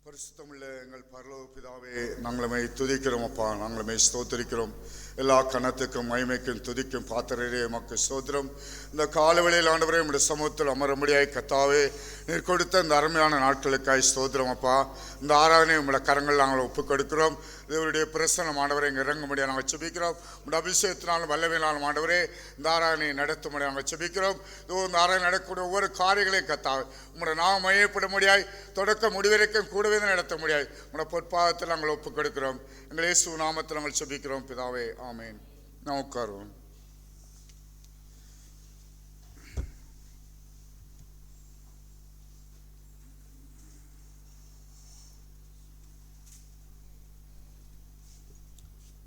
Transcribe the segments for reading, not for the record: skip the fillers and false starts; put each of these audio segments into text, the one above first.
பரிசுத்தமுள்ள எங்கள் பரலோக பிதாவே, நாங்களுமே துதிக்கிறோம் அப்பா, நாங்களுமே ஸ்தோத்திரிக்கிறோம். எல்லா கணத்துக்கும் மகிமைக்கும் துதிக்கும் பாத்திரரே எமக்கு ஸ்தோத்திரம். இந்த காலவெளியில் ஆண்டவரே நம்முடைய சமூகத்தில் அமரும்படியாய் கர்த்தாவே நீர் கொடுத்த இந்த அருமையான நாட்களுக்காய் ஸ்தோத்திரம் அப்பா. இந்த ஆராதனை உங்களுடைய கரங்கள் நாங்கள் ஒப்புக் கொடுக்கிறோம். தேவனுடைய பிரசன்னம் ஆண்டவரை இங்கே இறங்கும்படியாக நாங்கள் செபிக்கிறோம். உங்களுடைய அபிஷேகத்தினாலும் வல்லமையினாலும் ஆண்டவரே இந்த ஆராதனையை நடத்தும்படியாக நாங்கள் செபிக்கிறோம். இந்த ஆராதனை நடக்கக்கூடிய ஒவ்வொரு காரியங்களையும் கர்த்தாவே உங்களுடைய நாம் மையப்படும்படியாய் தொடக்க முடிவரைக்கும் கூடவே நடத்த முடியாது. உங்களுடைய பொற்பாதத்தில் நாங்கள் ஒப்புக் கொடுக்கிறோம். எங்கள் இயேசு நாமத்தில் நாங்கள் செபிக்கிறோம் பிதாவே, ஆமேன். நான் உட்காருவோம்.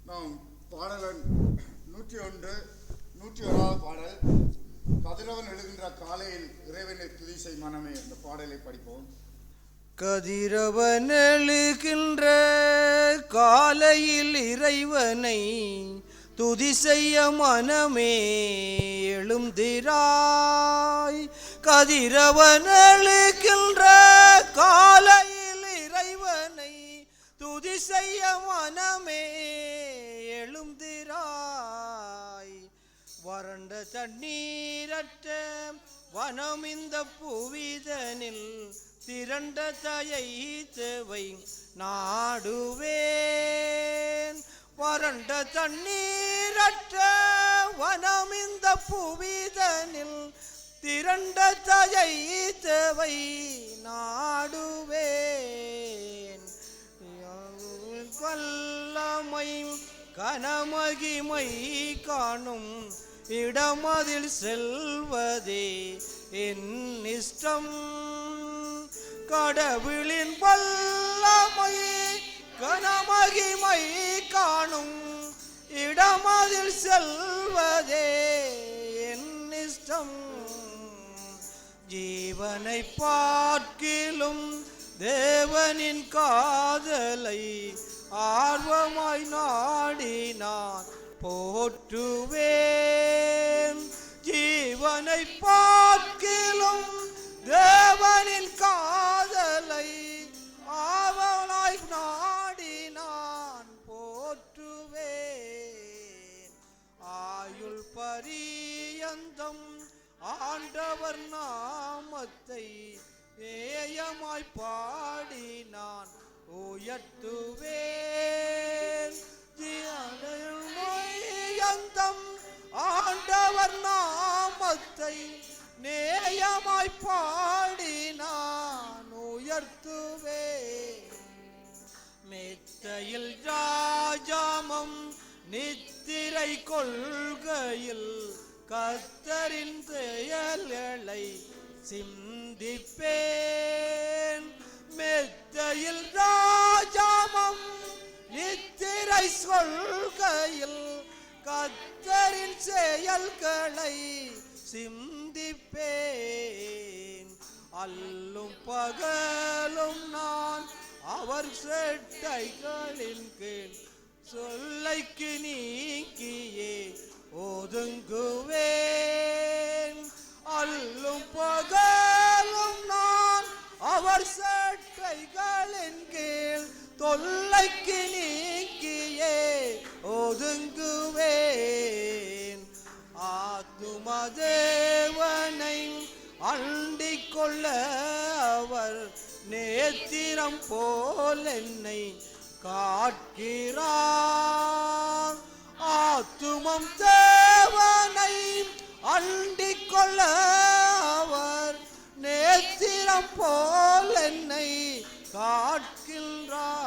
நாம் பாடல் 101 101 பாடல், கதிரவன் எழுகின்ற காலையில் இறைவனை துதி செய் மனமே, இந்த பாடலை படிப்போம். கதிரவன் எழுகின்ற காலையில் இறைவனை துதி செய்ய மனமே எழுந்திராய். கதிரவன் எழுகின்ற காலையில் இறைவனை துதி செய்ய மனமே எழுந்திராய். வறண்ட தண்ணீரற்ற வனம் இந்த புவிதனில் திரண்ட தயை தேவை நாடுவேன். வறண்ட தண்ணீரற்ற வனம் இந்த புவிதனில் திரண்ட தயை தேவை நாடுவேன். வல்லமை கனமகிமை காணும் இடமதில் செல்வதே என் இஷ்டம். கடவுளின் வல்லமை கனமகிமை காணும் இடமதில் செல்வதே என் இஷ்டம். ஜீவனை பார்க்கிலும் தேவனின் காதலை ஆர்வமாய் நாடி நான் போற்றுவேன். ஜீவனை பார்க்கிலும் தேவனின் காதலை ஆவலாய் நாடி நான் போற்றுவேன். ஆயுள் பரியந்தம் ஆண்டவர் நாமத்தை ஏயமாய் பாடி நான் உயர்த்துவேன். ஆண்டவர் நாமத்தை நேயமாய் பாடி நான் உயர்த்துவேன். மெத்தையில் ராஜாமம் நித்திரை கொள்கையில் கர்த்தரின் செயல்களை சிந்திப்பேன். மெத்தையில் ராஜாமம் நித்திரை கொள்கையில் கர்த்தரின் செயல்களை சிந்திப்பேன். அல்லும் பகலும் நான் அவர் செட்டைகளின் கீழ் சொல்லைக்கு நீங்கியே ஒதுங்குவேன். அல்லும் பகலும் நான் அவர் செட்டைகளின் கீழ் தொல்லைக்கு நீங்கியே ஒதுங்குவேன். ஆத்தும தேவனை அண்டிக் கொள்ள அவர் நேத்திரம் போல் என்னை காட்கிறார். ஆத்துமம் தேவனை அண்டிக் கொள்ள அவர் நேத்திரம் போல் என்னை காட்கின்றார்.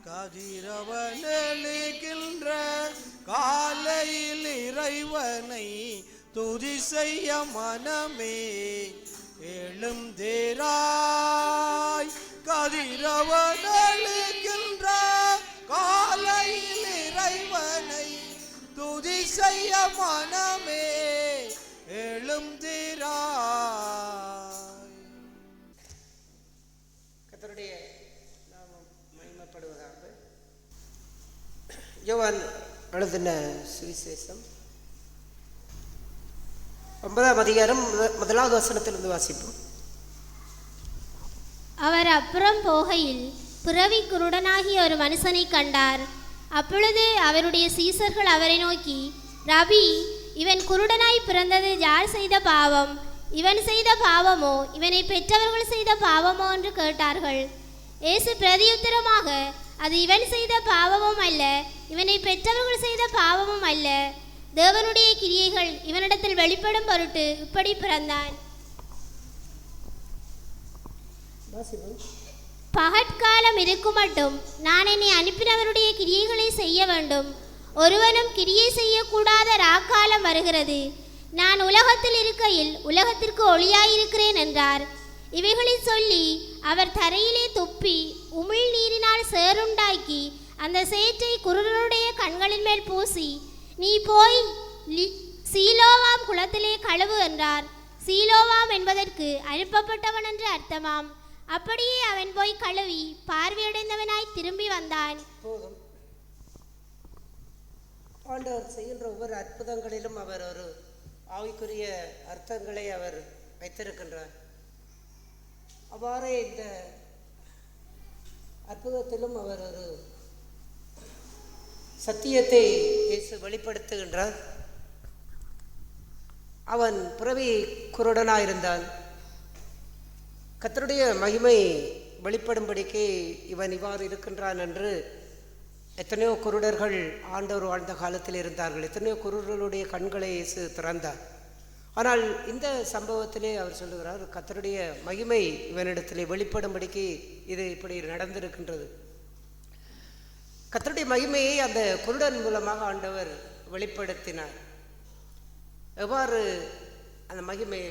கதிரவன் எழுகின்ற காலையில் இறைவனை துதி செய்ய மனமே எழுந்திராய். கதிரவன் எழுகின்ற காலையில் இறைவனை துதி செய்ய மனமே எழுந்திராய். கர்த்தருடைய நாமம் மகிமைப்படுவதாக. யோவான் எழுதின சுவிசேஷம் 9ஆம் அதிகாரம் 1வது வசனத்திலிருந்து வாசிப்போம். அவர் அப்புறம் போகையில் பிறவி குருடனாகிய ஒரு மனுஷனை கண்டார். அப்பொழுது அவருடைய சீசர்கள் அவரை நோக்கி, ரபி, இவன் குருடனாய் பிறந்தது யார் செய்த பாவம்? இவன் செய்த பாவமோ இவனை பெற்றவர்கள் செய்த பாவமோ என்று கேட்டார்கள். இயேசு பிரதியுத்தரமாக, அது இவன் செய்த பாவமும் அல்ல, இவனை பெற்றவர்கள் செய்த பாவமும் அல்ல. தேவனுடைய கிரியைகள் இவனிடத்தில் வெளிப்படும் பொருட்டு இப்படி பிறந்தான். பகற்காலம் இருக்கும் மட்டும் நான் என்னை அனுப்பினவருடைய கிரியைகளை செய்ய வேண்டும். ஒருவனும் கிரியை செய்யக்கூடாத ராக்காலம் வருகிறது. நான் உலகத்தில் இருக்கையில் உலகத்திற்கு ஒளியாயிருக்கிறேன் என்றார். இவைகளை சொல்லி அவர் தரையிலே துப்பி உமிழ் நீரினால் சேறுண்டாக்கி அந்த சேற்றை குருடனுடைய கண்களின் மேல் பூசி, நீ போய் சீலோவாம் குளத்திலே கழுவு என்றார். சீலோவாம் என்பதற்கு அனுப்பப்பட்டவன் என்று அர்த்தமாம். அப்படியே அவன் போய் கழுவி பார்வையடைந்தவனாய் திரும்பி வந்தான். போதும். ஆண்டவர் செய்கின்ற ஒவ்வொரு அற்புதங்களிலும் அவர் ஒரு ஆவிக்குரிய அர்த்தங்களை அவர் வைத்திருக்கின்றார். அவ்வாறே இந்த அற்புதத்திலும் அவர் ஒரு சத்தியத்தை இயேசு வெளிப்படுத்துகின்றார். அவன் பிறவி குருடனாயிருந்தான். கர்த்தருடைய மகிமை வெளிப்படும்படிக்கு இவன் இவ்வாறு இருக்கின்றான் என்று எத்தனையோ குருடர்கள் ஆண்டவர் வாழ்ந்த காலத்தில் இருந்தார்கள். எத்தனையோ குருடர்களுடைய கண்களை இயேசு திறந்தார். ஆனால் இந்த சம்பவத்திலே அவர் சொல்லுகிறார், கர்த்தருடைய மகிமை இவனிடத்திலே வெளிப்படும்படிக்கு இது இப்படி நடந்திருக்கின்றது. கர்த்தருடைய மகிமையை அந்த குருடன் மூலமாக ஆண்டவர் வெளிப்படுத்தினார். எவ்வாறு அந்த மகிமையை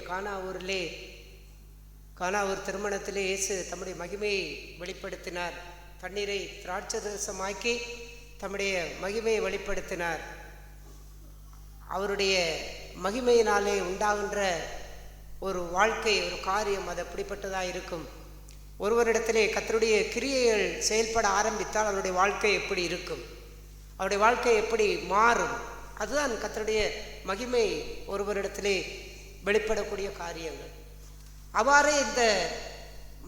கானாவூர் திருமணத்திலே இயேசு தம்முடைய மகிமையை வெளிப்படுத்தினார். தண்ணீரை திராட்சரசமாக்கி தம்முடைய மகிமையை வெளிப்படுத்தினார். அவருடைய மகிமையினாலே உண்டாகின்ற ஒரு வாழ்க்கை, ஒரு காரியம் அது அப்படிப்பட்டதாக இருக்கும். ஒருவரிடத்திலே கர்த்தருடைய கிரியைகள் செயல்பட ஆரம்பித்தால் அவருடைய வாழ்க்கை எப்படி இருக்கும், அவருடைய வாழ்க்கை எப்படி மாறும், அதுதான் கர்த்தருடைய மகிமை ஒருவரிடத்திலே வெளிப்படக்கூடிய காரியங்கள். அவ்வாறே இந்த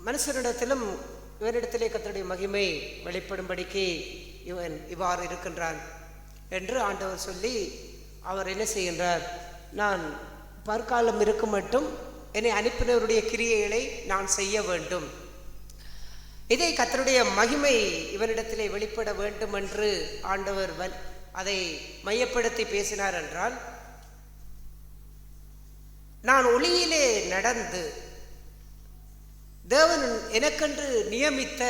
மனுஷனிடத்திலும் இவனிடத்திலே கர்த்தருடைய மகிமை வெளிப்படும்படிக்கு இவன் இவ்வாறு இருக்கின்றான் என்று ஆண்டவர் சொல்லி அவர் என்ன செய்கின்றார், நான் பற்காலம் இருக்கும் மட்டும் என்னை அனுப்பினவருடைய கிரியைகளை நான் செய்ய வேண்டும். இதை கர்த்தருடைய மகிமை இவனிடத்திலே வெளிப்பட வேண்டும் என்று ஆண்டவர் அதை மையப்படுத்தி பேசினார் என்றால், நான் ஒளியிலே நடந்து தேவன் எனக்கென்று நியமித்த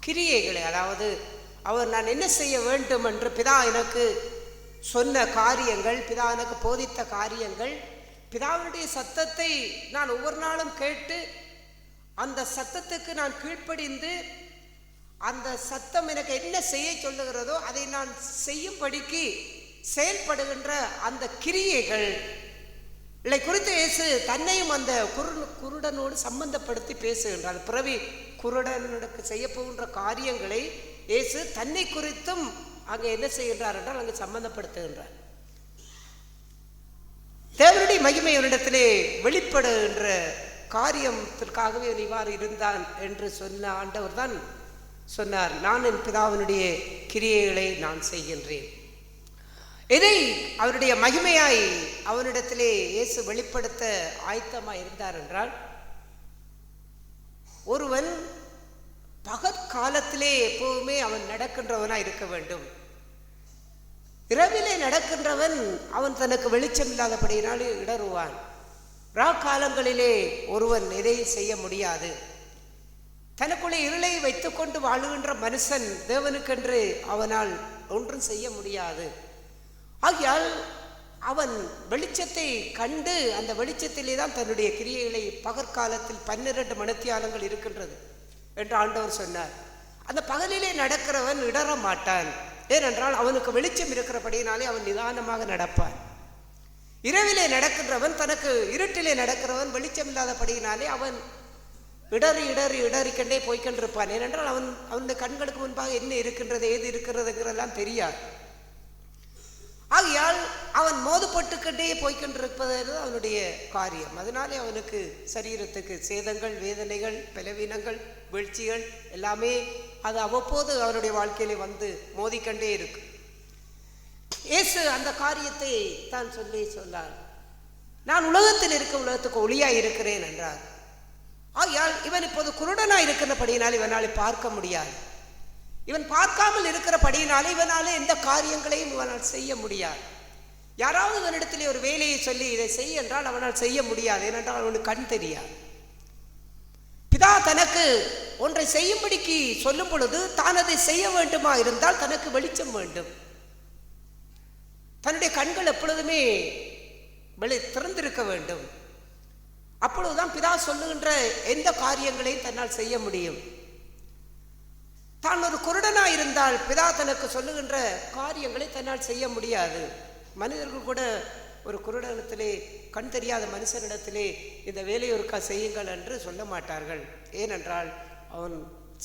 கிரியைகளை, அதாவது அவர் நான் என்ன செய்ய வேண்டும் என்று பிதா எனக்கு சொன்ன காரியங்கள், பிதா எனக்கு போதித்த காரியங்கள், பிதாவினுடைய சத்தத்தை நான் ஒவ்வொரு நாளும் கேட்டு அந்த சத்தத்துக்கு நான் கீழ்ப்படிந்து அந்த சத்தம் எனக்கு என்ன செய்ய சொல்லுகிறதோ அதை நான் செய்யும்படிக்கு செயல்படுகின்ற அந்த கிரியைகள் குறித்து இயேசு தன்னையும் அந்த குருடனோடு சம்பந்தப்படுத்தி பேசுகின்றார். பிறவி குருடனுக்கு செய்ய போகின்ற காரியங்களை இயேசு தன்னை குறித்தும் அங்கே என்ன செய்கின்றார் என்றால் அங்கே சம்பந்தப்படுத்துகின்றார். தேவனுடைய மகிமை அவரிடத்திலே வெளிப்படுகின்ற காரியத்திற்காகவே இவ்வாறு இருந்தான் என்று சொன்ன ஆண்டவர் தான் சொன்னார், நான் என் பிதாவினுடைய கிரியைகளை நான் செய்கின்றேன். இதை அவருடைய மகிமையாய் அவனிடத்திலே இயேசு வெளிப்படுத்த ஆயத்தமாய் இருந்தார் என்றால், ஒருவன் பகற்காலத்திலே எப்போதுமே அவன் நடக்கின்றவனாய் இருக்க வேண்டும். இரவிலே நடக்கின்றவன் அவன் தனக்கு வெளிச்சம் இல்லாதபடியினால் இடறுவான். ராக்காலங்களிலே ஒருவன் எதையும் செய்ய முடியாது. தனக்குள்ளே இருளை வைத்துக்கொண்டு வாழுகின்ற மனுஷன் தேவனுக்கென்று அவனால் ஒன்றும் செய்ய முடியாது. ஆகையால் அவன் வெளிச்சத்தை கண்டு அந்த வெளிச்சத்திலே தான் தன்னுடைய கிரியைகளை, பகற்காலத்தில் 12 மணித்தியாலங்கள் இருக்கின்றது என்று ஆண்டவர் சொன்னார். அந்த பகலிலே நடக்கிறவன் இடற மாட்டான். ஏனென்றால் அவனுக்கு வெளிச்சம் இருக்கிறபடியினாலே அவன் நிதானமாக நடப்பான். இரவிலே நடக்கின்றவன், தனக்கு இருட்டிலே நடக்கிறவன் வெளிச்சம் இல்லாதபடியினாலே அவன் இடறிக்கண்டே போய்கொண்டிருப்பான். ஏனென்றால் அவனுடைய கண்களுக்கு முன்பாக என்ன இருக்கின்றது, ஏது இருக்கிறதுங்கிறதெல்லாம் தெரியாது. ஆகையால் அவன் மோதுபட்டுக்கிட்டே போய்கொண்டிருப்பது அவனுடைய காரியம். அதனாலே அவனுக்கு சரீரத்துக்கு சேதங்கள், வேதனைகள், பலவீனங்கள், வீழ்ச்சிகள் எல்லாமே அது அவ்வப்போது அவனுடைய வாழ்க்கையிலே வந்து மோதிக்கொண்டே இருக்கு. இயேசு அந்த காரியத்தை தான் சொன்னார். நான் உலகத்தில் இருக்க உலகத்துக்கு ஒளியாய் இருக்கிறேன் என்றார். ஆகையால் இவன் இப்போது குருடனாய் இருக்கிறபடியினால் இவனாலே பார்க்க முடியாது. இவன் பார்க்காமல் இருக்கிறபடியினாலே இவனாலே எந்த காரியங்களையும் இவனால் செய்ய முடியாது. யாராவது இவனிடத்திலே ஒரு வேலையை சொல்லி இதை செய் என்றால் அவனால் செய்ய முடியாது. ஏனென்றால் அவனுக்கு கண் தெரியாது. பிதா தனக்கு ஒன்றை செய்யும்படிக்கு சொல்லும் பொழுது தான் அதை செய்ய வேண்டுமா இருந்தால் தனக்கு வெளிச்சம் வேண்டும். தன்னுடைய கண்கள் எப்பொழுதுமே திறந்திருக்க வேண்டும். அப்பொழுதுதான் பிதா சொல்லுகின்ற எந்த காரியங்களையும் தன்னால் செய்ய முடியும். தான் ஒரு குருடனாய் இருந்தால் பிதா தனக்கு சொல்லுகின்ற காரியங்களை தன்னால் செய்ய முடியாது. மனிதர்கள் கூட ஒரு குருடனத்திலே, கண் தெரியாத மனுஷனிடத்திலே இந்த வேலையொருக்கா செய்யுங்கள் என்று சொல்ல மாட்டார்கள். ஏனென்றால் அவன்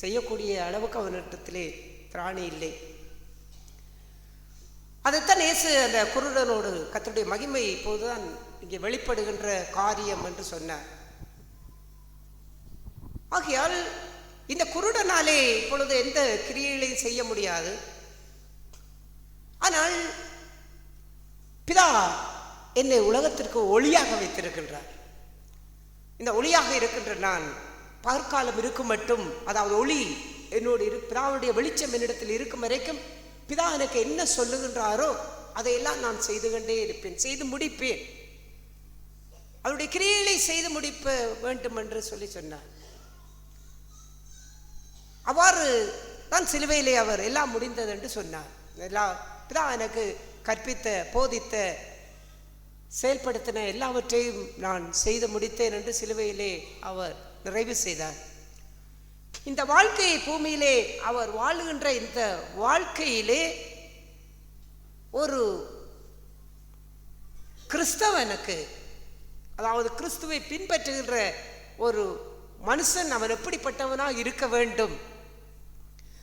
செய்யக்கூடிய அளவுக்கு அவனிடத்திலே திராணி இல்லை. அதைத்தான் இயேசு அந்த குருடனோடு கர்த்தருடைய மகிமை இப்போதுதான் இங்கே வெளிப்படுகின்ற காரியம் என்று சொன்னார். ஆகையால் இந்த குருடனாலே இப்பொழுது எந்த கிரியைகளையும் செய்ய முடியாது. ஆனால் பிதா என்னை உலகத்திற்கு ஒளியாக வைத்திருக்கின்றார். இந்த ஒளியாக இருக்கின்ற நான் பகற்காலம் இருக்கும் மட்டும், அதாவது ஒளி என்னோடு பிதாவுடைய வெளிச்சம் என்னிடத்தில் இருக்கும் வரைக்கும் பிதா எனக்கு என்ன சொல்லுகின்றாரோ அதையெல்லாம் நான் செய்து கொண்டே இருப்பேன், செய்து முடிப்பேன். அவருடைய கிரியைகளை செய்து முடிப்ப வேண்டும் என்று சொன்னார். அவ்வாறு தான் சிலுவையிலே அவர் எல்லாம் முடிந்தது என்று சொன்னார். பிதா எனக்கு கற்பித்த, போதித்த, செயல்படுத்தின எல்லாவற்றையும் நான் செய்து முடித்தேன் என்று சிலுவையிலே அவர் நிறைவு செய்தார். இந்த வாழ்க்கையை பூமியிலே அவர் வாழுகின்ற இந்த வாழ்க்கையிலே ஒரு கிறிஸ்தவனுக்கு, அதாவது கிறிஸ்துவை பின்பற்றுகின்ற ஒரு மனுஷன் அவன் எப்படிப்பட்டவனாக இருக்க வேண்டும்?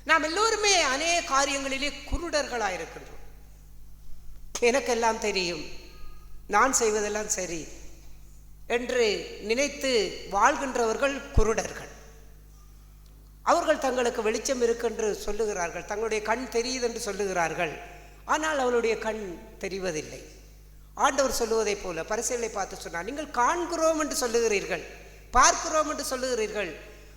நாம் எல்லோருமே அநேக காரியங்களிலே குருடர்களாக இருக்கின்றோம். எனக்கெல்லாம் தெரியும், நான் செய்வதெல்லாம் சரி என்று நினைத்து வாழ்கின்றவர்கள் குருடர்கள். அவர்கள் தங்களுக்கு வெளிச்சம் இருக்கென்று சொல்லுகிறார்கள், தங்களுடைய கண் தெரியுது என்று சொல்லுகிறார்கள். ஆனால் அவளுடைய கண் தெரிவதில்லை. ஆண்டவர் சொல்லுவதை போல பரிசேயர்களை பார்த்து சொன்னார், நீங்கள் காண்கிறோம் என்று சொல்லுகிறீர்கள், பார்க்கிறோம் என்று சொல்லுகிறீர்கள்,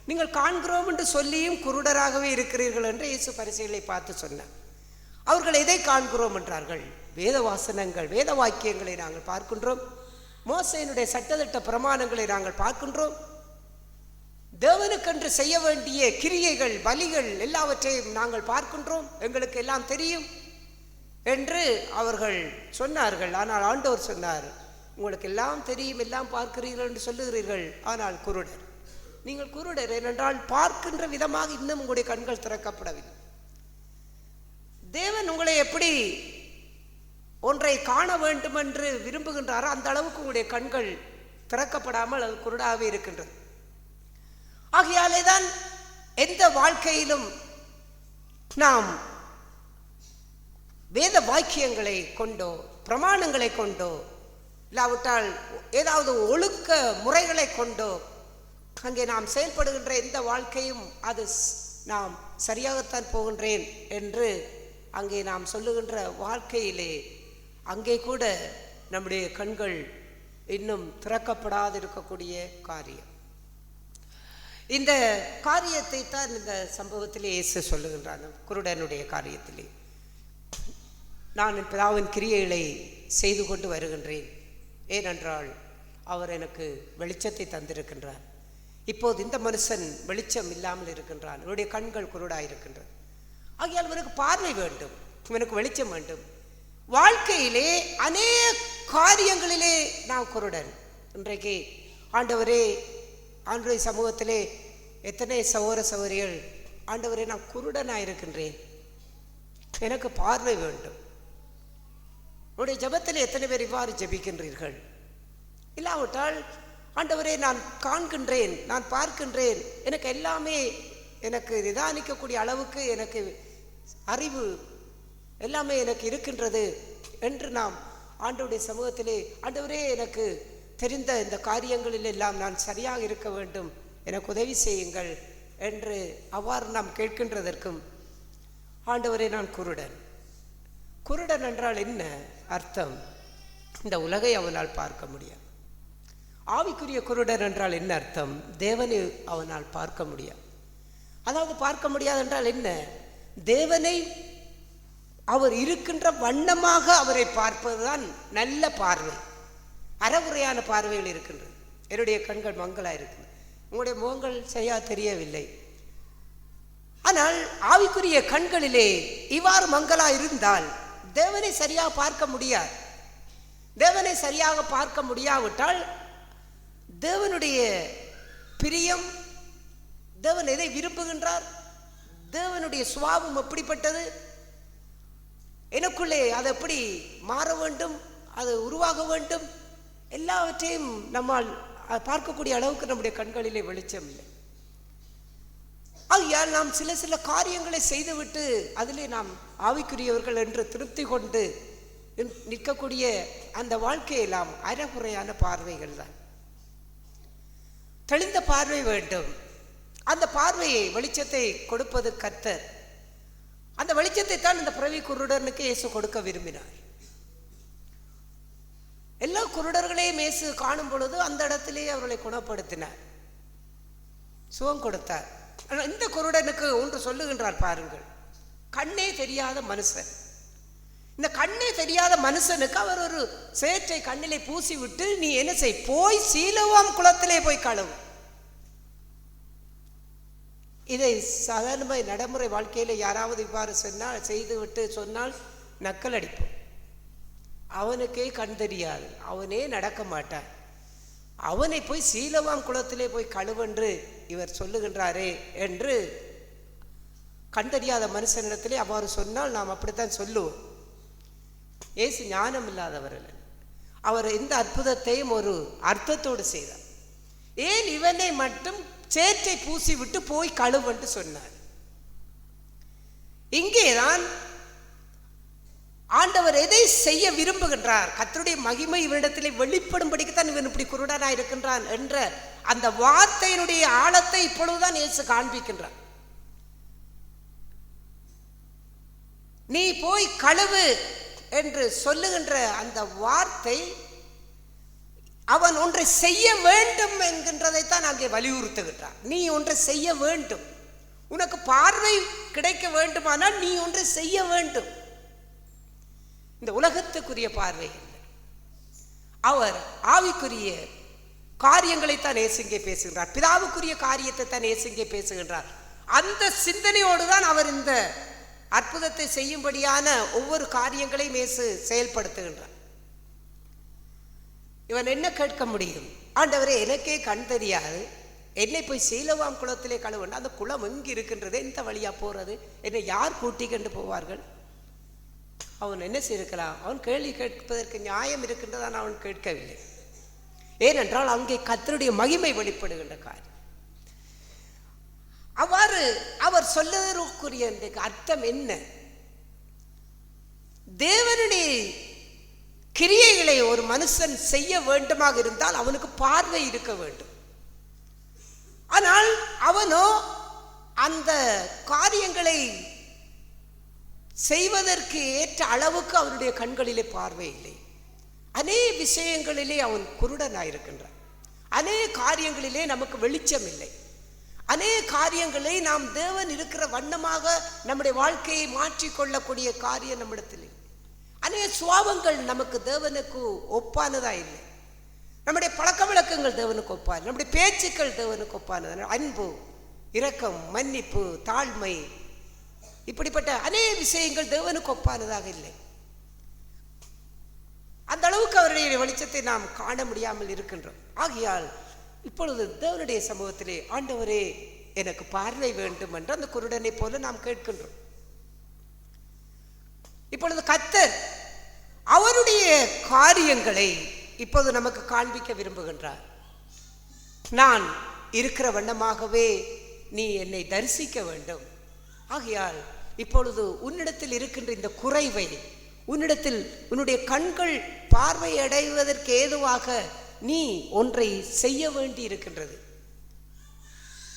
நீங்கள் காண்கிறோம் என்று சொல்லியும் குருடராகவே இருக்கிறீர்கள் என்று இயேசு பரிசேயர்களை பார்த்து சொன்னார். அவர்கள் எதை காண்கிறோம் என்றார்கள்? வேத வாசனங்கள், வேத வாக்கியங்களை நாங்கள் பார்க்கின்றோம். மோசேயினுடைய சட்டதிட்ட பிரமாணங்களை நாங்கள் பார்க்கின்றோம். தேவனுக்கென்று செய்ய வேண்டிய கிரியைகள், பலிகள் எல்லாவற்றையும் நாங்கள் பார்க்கின்றோம், எங்களுக்கு எல்லாம் தெரியும் என்று அவர்கள் சொன்னார்கள். ஆனால் ஆண்டவர் சொன்னார், உங்களுக்கு எல்லாம் தெரியும், எல்லாம் பார்க்கிறீர்கள் என்று சொல்லுகிறீர்கள், ஆனால் குருடர். நீங்கள் குருடர். ஏனென்றால் பார்க்கின்ற விதமாக இன்னும் உங்களுடைய கண்கள் திறக்கப்படவில்லை. தேவன் உங்களை எப்படி ஒன்றை காண வேண்டும் என்று விரும்புகின்றாரோ அந்த அளவுக்கு உங்களுடைய கண்கள் திறக்கப்படாமல் அது குருடாகவே இருக்கின்றது. ஆகையாலே தான் எந்த வாழ்க்கையிலும் நாம் வேத வாக்கியங்களை கொண்டோ, பிரமாணங்களை கொண்டோ, இல்லாவிட்டால் ஏதாவது ஒழுக்க முறைகளை கொண்டோ அங்கே நாம் செயல்படுகின்ற எந்த வாழ்க்கையும் அது நாம் சரியாகத்தான் போகின்றேன் என்று அங்கே நாம் சொல்லுகின்ற வாழ்க்கையிலே அங்கே கூட நம்முடைய கண்கள் இன்னும் திறக்கப்படாது இருக்கக்கூடிய காரியம். இந்த காரியத்தை தான் இந்த சம்பவத்திலே இயேசு சொல்லுகின்றான். குருடனுடைய காரியத்திலே, நான் என் பிதாவின் கிரியைகளை செய்து கொண்டு வருகின்றேன், ஏனென்றால் அவர் எனக்கு வெளிச்சத்தை தந்திருக்கின்றார். இப்போது இந்த மனுஷன் வெளிச்சம் இல்லாமல் இருக்கின்றான், அவருடைய கண்கள் குருடாயிருக்கின்றது. ஆகையால் இவனுக்கு பார்வை வேண்டும், இவனுக்கு வெளிச்சம் வேண்டும். வாழ்க்கையிலே அநேக காரியங்களிலே நான் குருடன். இன்றைக்கு ஆண்டவரே, ஆண்டவருடைய சமூகத்திலே எத்தனை சகோதர சகோதரிகள், ஆண்டவரே நான் குருடனாயிருக்கின்றேன், எனக்கு பார்வை வேண்டும். உடைய ஜெபத்தில் எத்தனை பேர் இவ்வாறு ஜெபிக்கின்றீர்கள்? இல்லாவிட்டால் ஆண்டவரே நான் காண்கின்றேன், நான் பார்க்கின்றேன், எனக்கு எல்லாமே எனக்கு நிதானிக்கக்கூடிய அளவுக்கு எனக்கு அறிவு எல்லாமே எனக்கு இருக்கின்றது என்று நாம் ஆண்டவருடைய சமூகத்திலே, ஆண்டவரே எனக்கு தெரிந்த இந்த காரியங்களில் எல்லாம் நான் சரியாக இருக்க வேண்டும், எனக்கு உதவி செய்யுங்கள் என்று அவ்வாறு நாம் கேட்கின்றதற்கும், ஆண்டவரே நான் குருடன். குருடன் என்றால் என்ன அர்த்தம்? இந்த உலகை அவனால் பார்க்க முடியாது. ஆவிக்குரிய குருடன் என்றால் என்ன அர்த்தம்? தேவனை அவனால் பார்க்க முடியாது. அதாவது பார்க்க முடியாது என்றால் என்ன? தேவனை அவர் இருக்கின்ற வண்ணமாக அவரை பார்ப்பதுதான் நல்ல பார்வை. அறகுறையான பார்வைகள் இருக்கின்றது. என்னுடைய கண்கள் மங்களாக இருக்குது, உங்களுடைய முகங்கள் சரியா தெரியவில்லை. ஆனால் ஆவிக்குரிய கண்களிலே இவ்வாறு மங்களா இருந்தால் தேவனை சரியாக பார்க்க முடியாது. தேவனை சரியாக பார்க்க முடியாவிட்டால் தேவனுடைய பிரியம், தேவன் எதை விரும்புகின்றார், தேவனுடைய சுபாவம் எப்படிப்பட்டது, எனக்குள்ளே அது எப்படி மாற வேண்டும், அது உருவாக வேண்டும், எல்லாவற்றையும் நம்மால் பார்க்கக்கூடிய அளவுக்கு நம்முடைய கண்களிலே வெளிச்சம் இல்லை. ஆகையால் நாம் சில காரியங்களை செய்துவிட்டு அதிலே நாம் ஆவிக்குரியவர்கள் என்று திருப்தி கொண்டு நிற்கக்கூடிய அந்த வாழ்க்கையெல்லாம் அறகுறையான பார்வைகள் தான். தெளிந்த பார்வை வேண்டும். அந்த பார்வையை, வெளிச்சத்தை கொடுப்பது கர்த்தர். அந்த வெளிச்சத்தை தான் இந்த பிறவி குருடனுக்கு இயேசு கொடுக்க விரும்பினார். எல்லா குருடர்களையும் இயேசு காணும் பொழுது அந்த இடத்திலேயே அவர்களை குணப்படுத்தினார், சுகம் கொடுத்தார். இந்த குருடனுக்கு ஒன்று சொல்லுகின்றார் பாருங்கள். கண்ணே தெரியாத மனுஷன். இந்த கண்ணே தெரியாத மனுஷனுக்கு அவர் ஒரு சேற்றை கண்ணிலே பூசி விட்டு, நீ என்ன செய், போய் சீலோவாம் குளத்திலே போய் கழுவு. இதை சாதாரணமாக நடைமுறை வாழ்க்கையில் யாராவது இவ்வாறு சொன்னால், செய்து விட்டு சொன்னால் நக்கல் அடிப்போம். அவனுக்கே கண் தெரியாது, அவனே நடக்க மாட்டான், அவனை போய் சீலோவாம் குளத்திலே போய் கழுவென்று இவர் சொல்லுகின்றாரே என்று கண் தெரியாத மனுஷனிடத்திலே அவ்வாறு சொன்னால் நாம் அப்படித்தான் சொல்லுவோம். இயேசு ஞானம் இல்லாதவர் அல்ல. அவர் இந்த அற்புதத்தையும் ஒரு அர்த்தத்தோடு செய்தார். ஏன் இவனை மட்டும் சேற்றை பூசி விட்டு போய் கழுவென்று சொன்னார்? இங்கேதான் ஆண்டவர் எதை செய்ய விரும்புகின்றார், கர்த்தருடைய மகிமை இவனிடத்திலே வெளிப்படும்படிக்குத்தான் இவன் இப்படி குருடனாய் இருக்கின்றான் என்ற அந்த வார்த்தையினுடைய ஆழத்தை இப்பொழுதுதான் இயேசு காண்பிக்கின்றார். நீ போய் கழுவு என்று சொல்லுகின்ற அந்த வார்த்தை அவன் ஒன்றை செய்ய வேண்டும் என்கின்றதைத்தான் அங்கே வலியுறுத்துகின்றார். நீ ஒன்றை செய்ய வேண்டும், உனக்கு பார்வை கிடைக்க வேண்டுமானால் நீ ஒன்றை செய்ய வேண்டும். இந்த உலகத்துக்குரிய பார்வை இல்லை, அவர் ஆவிக்குரிய காரியங்களைத்தான் இயேசுங்கே பேசுகின்றார், பிதாவுக்குரிய காரியத்தை தான் இயேசுங்கே பேசுகின்றார். அந்த சிந்தனையோடு தான் அவர் இந்த அற்புதத்தை செய்யும்படியான ஒவ்வொரு காரியங்களையும் இயேசு செயல்படுத்துகின்றார். இவன் என்ன கேட்க முடியும்? ஆண்டவரே, எனக்கே கண் தெரியாது, என்னை போய் சீலோவாம் குளத்திலே கழுவணும். அந்த குளம் எங்கு இருக்கின்றது, எந்த வழியா போறது, என்னை யார் கூட்டி கொண்டு போவார்கள்? அவன் என்ன செய்திருக்கலாம்? அவன் கேள்வி கேட்பதற்கு நியாயம் இருக்கின்றதான் அவன் கேட்கவில்லை. ஏனென்றால் அங்கே கர்த்தருடைய மகிமை வெளிப்படுகின்ற காரியம். அவ்வாறு அவர் சொல்லுவதற்குரிய அர்த்தம் என்ன? தேவனுடைய கிரியைகளை ஒரு மனுஷன் செய்ய வேண்டுமாக இருந்தால் அவனுக்கு பார்வை இருக்க வேண்டும். ஆனால் அவனோ அந்த காரியங்களை செய்வதற்கு ஏற்ற அளவுக்கு அவனுடைய கண்களிலே பார்வை இல்லை. அநேக விஷயங்களிலே அவன் குருடனாயிருக்கின்றான். அநேக காரியங்களிலே நமக்கு வெளிச்சம் இல்லை. அநேக காரியங்களை நாம் தேவன் இருக்கிற வண்ணமாக நம்முடைய வாழ்க்கையை மாற்றிக்கொள்ளக்கூடிய காரியம் நம்மிடத்தில். அநேக சுவாபங்கள் நமக்கு தேவனுக்கு ஒப்பானதா இல்லை. நம்முடைய பழக்க வழக்கங்கள் தேவனுக்கு ஒப்பானது, நம்முடைய பேச்சுக்கள் தேவனுக்கு ஒப்பானது. அன்பு, இரக்கம், மன்னிப்பு, தாழ்மை, இப்படிப்பட்ட அநேக விஷயங்கள் தேவனுக்கு ஒப்பானதாக இல்லை. அந்த அளவுக்கு அவருடைய வெளிச்சத்தை நாம் காண முடியாமல் இருக்கின்றோம். ஆகையால் இப்பொழுது தேவனுடைய சமூகத்திலே, ஆண்டவரே எனக்கு பார்வை வேண்டும் என்று அந்த குருடனை போல நாம் கேட்கின்றோம். இப்பொழுது கர்த்தர் அவருடைய காரியங்களை இப்போது நமக்கு காண்பிக்க விரும்புகின்றார். நான் இருக்கிற வண்ணமாகவே நீ என்னை தரிசிக்க வேண்டும். ஆகையால் இப்பொழுது உன்னிடத்தில் இருக்கின்ற இந்த குறைவை உன்னிடத்தில் உன்னுடைய கண்கள் பார்வையடைவதற்கு ஏதுவாக நீ ஒன்றை செய்ய வேண்டி இருக்கின்றது.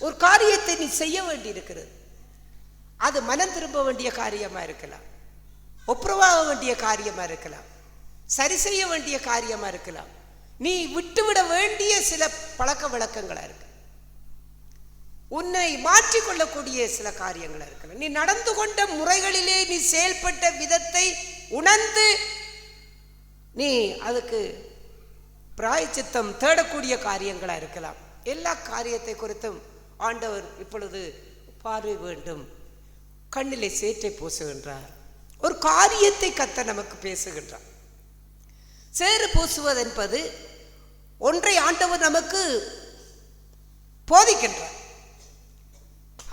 ஒரு காரியத்தை நீ செய்ய வேண்டி இருக்கிறது. அது மனம் திரும்ப வேண்டிய காரியமா இருக்கலாம், ஒப்புரவாக வேண்டிய காரியமா இருக்கலாம், சரி செய்ய வேண்டிய காரியமா இருக்கலாம், நீ விட்டுவிட வேண்டிய சில பழக்க வழக்கங்களா இருக்கு, உன்னை மாற்றிக்கொள்ளக்கூடிய சில காரியங்களா இருக்கலாம், நீ நடந்து கொண்ட முறைகளிலே நீ செயல்பட்ட விதத்தை உணர்ந்து நீ அதுக்கு பிராயச்சித்தம் தேடக்கூடிய காரியங்களா இருக்கலாம். எல்லா காரியத்தை குறித்தும் ஆண்டவர் இப்பொழுது பார்வை வேண்டும். கண்ணிலே சேற்றை பூசுகின்றார். ஒரு காரியத்தை கர்த்தர் நமக்கு பேசுகின்றார். சேறு பூசுவது என்பது ஒன்றை ஆண்டவர் நமக்கு போதிக்கின்றார்.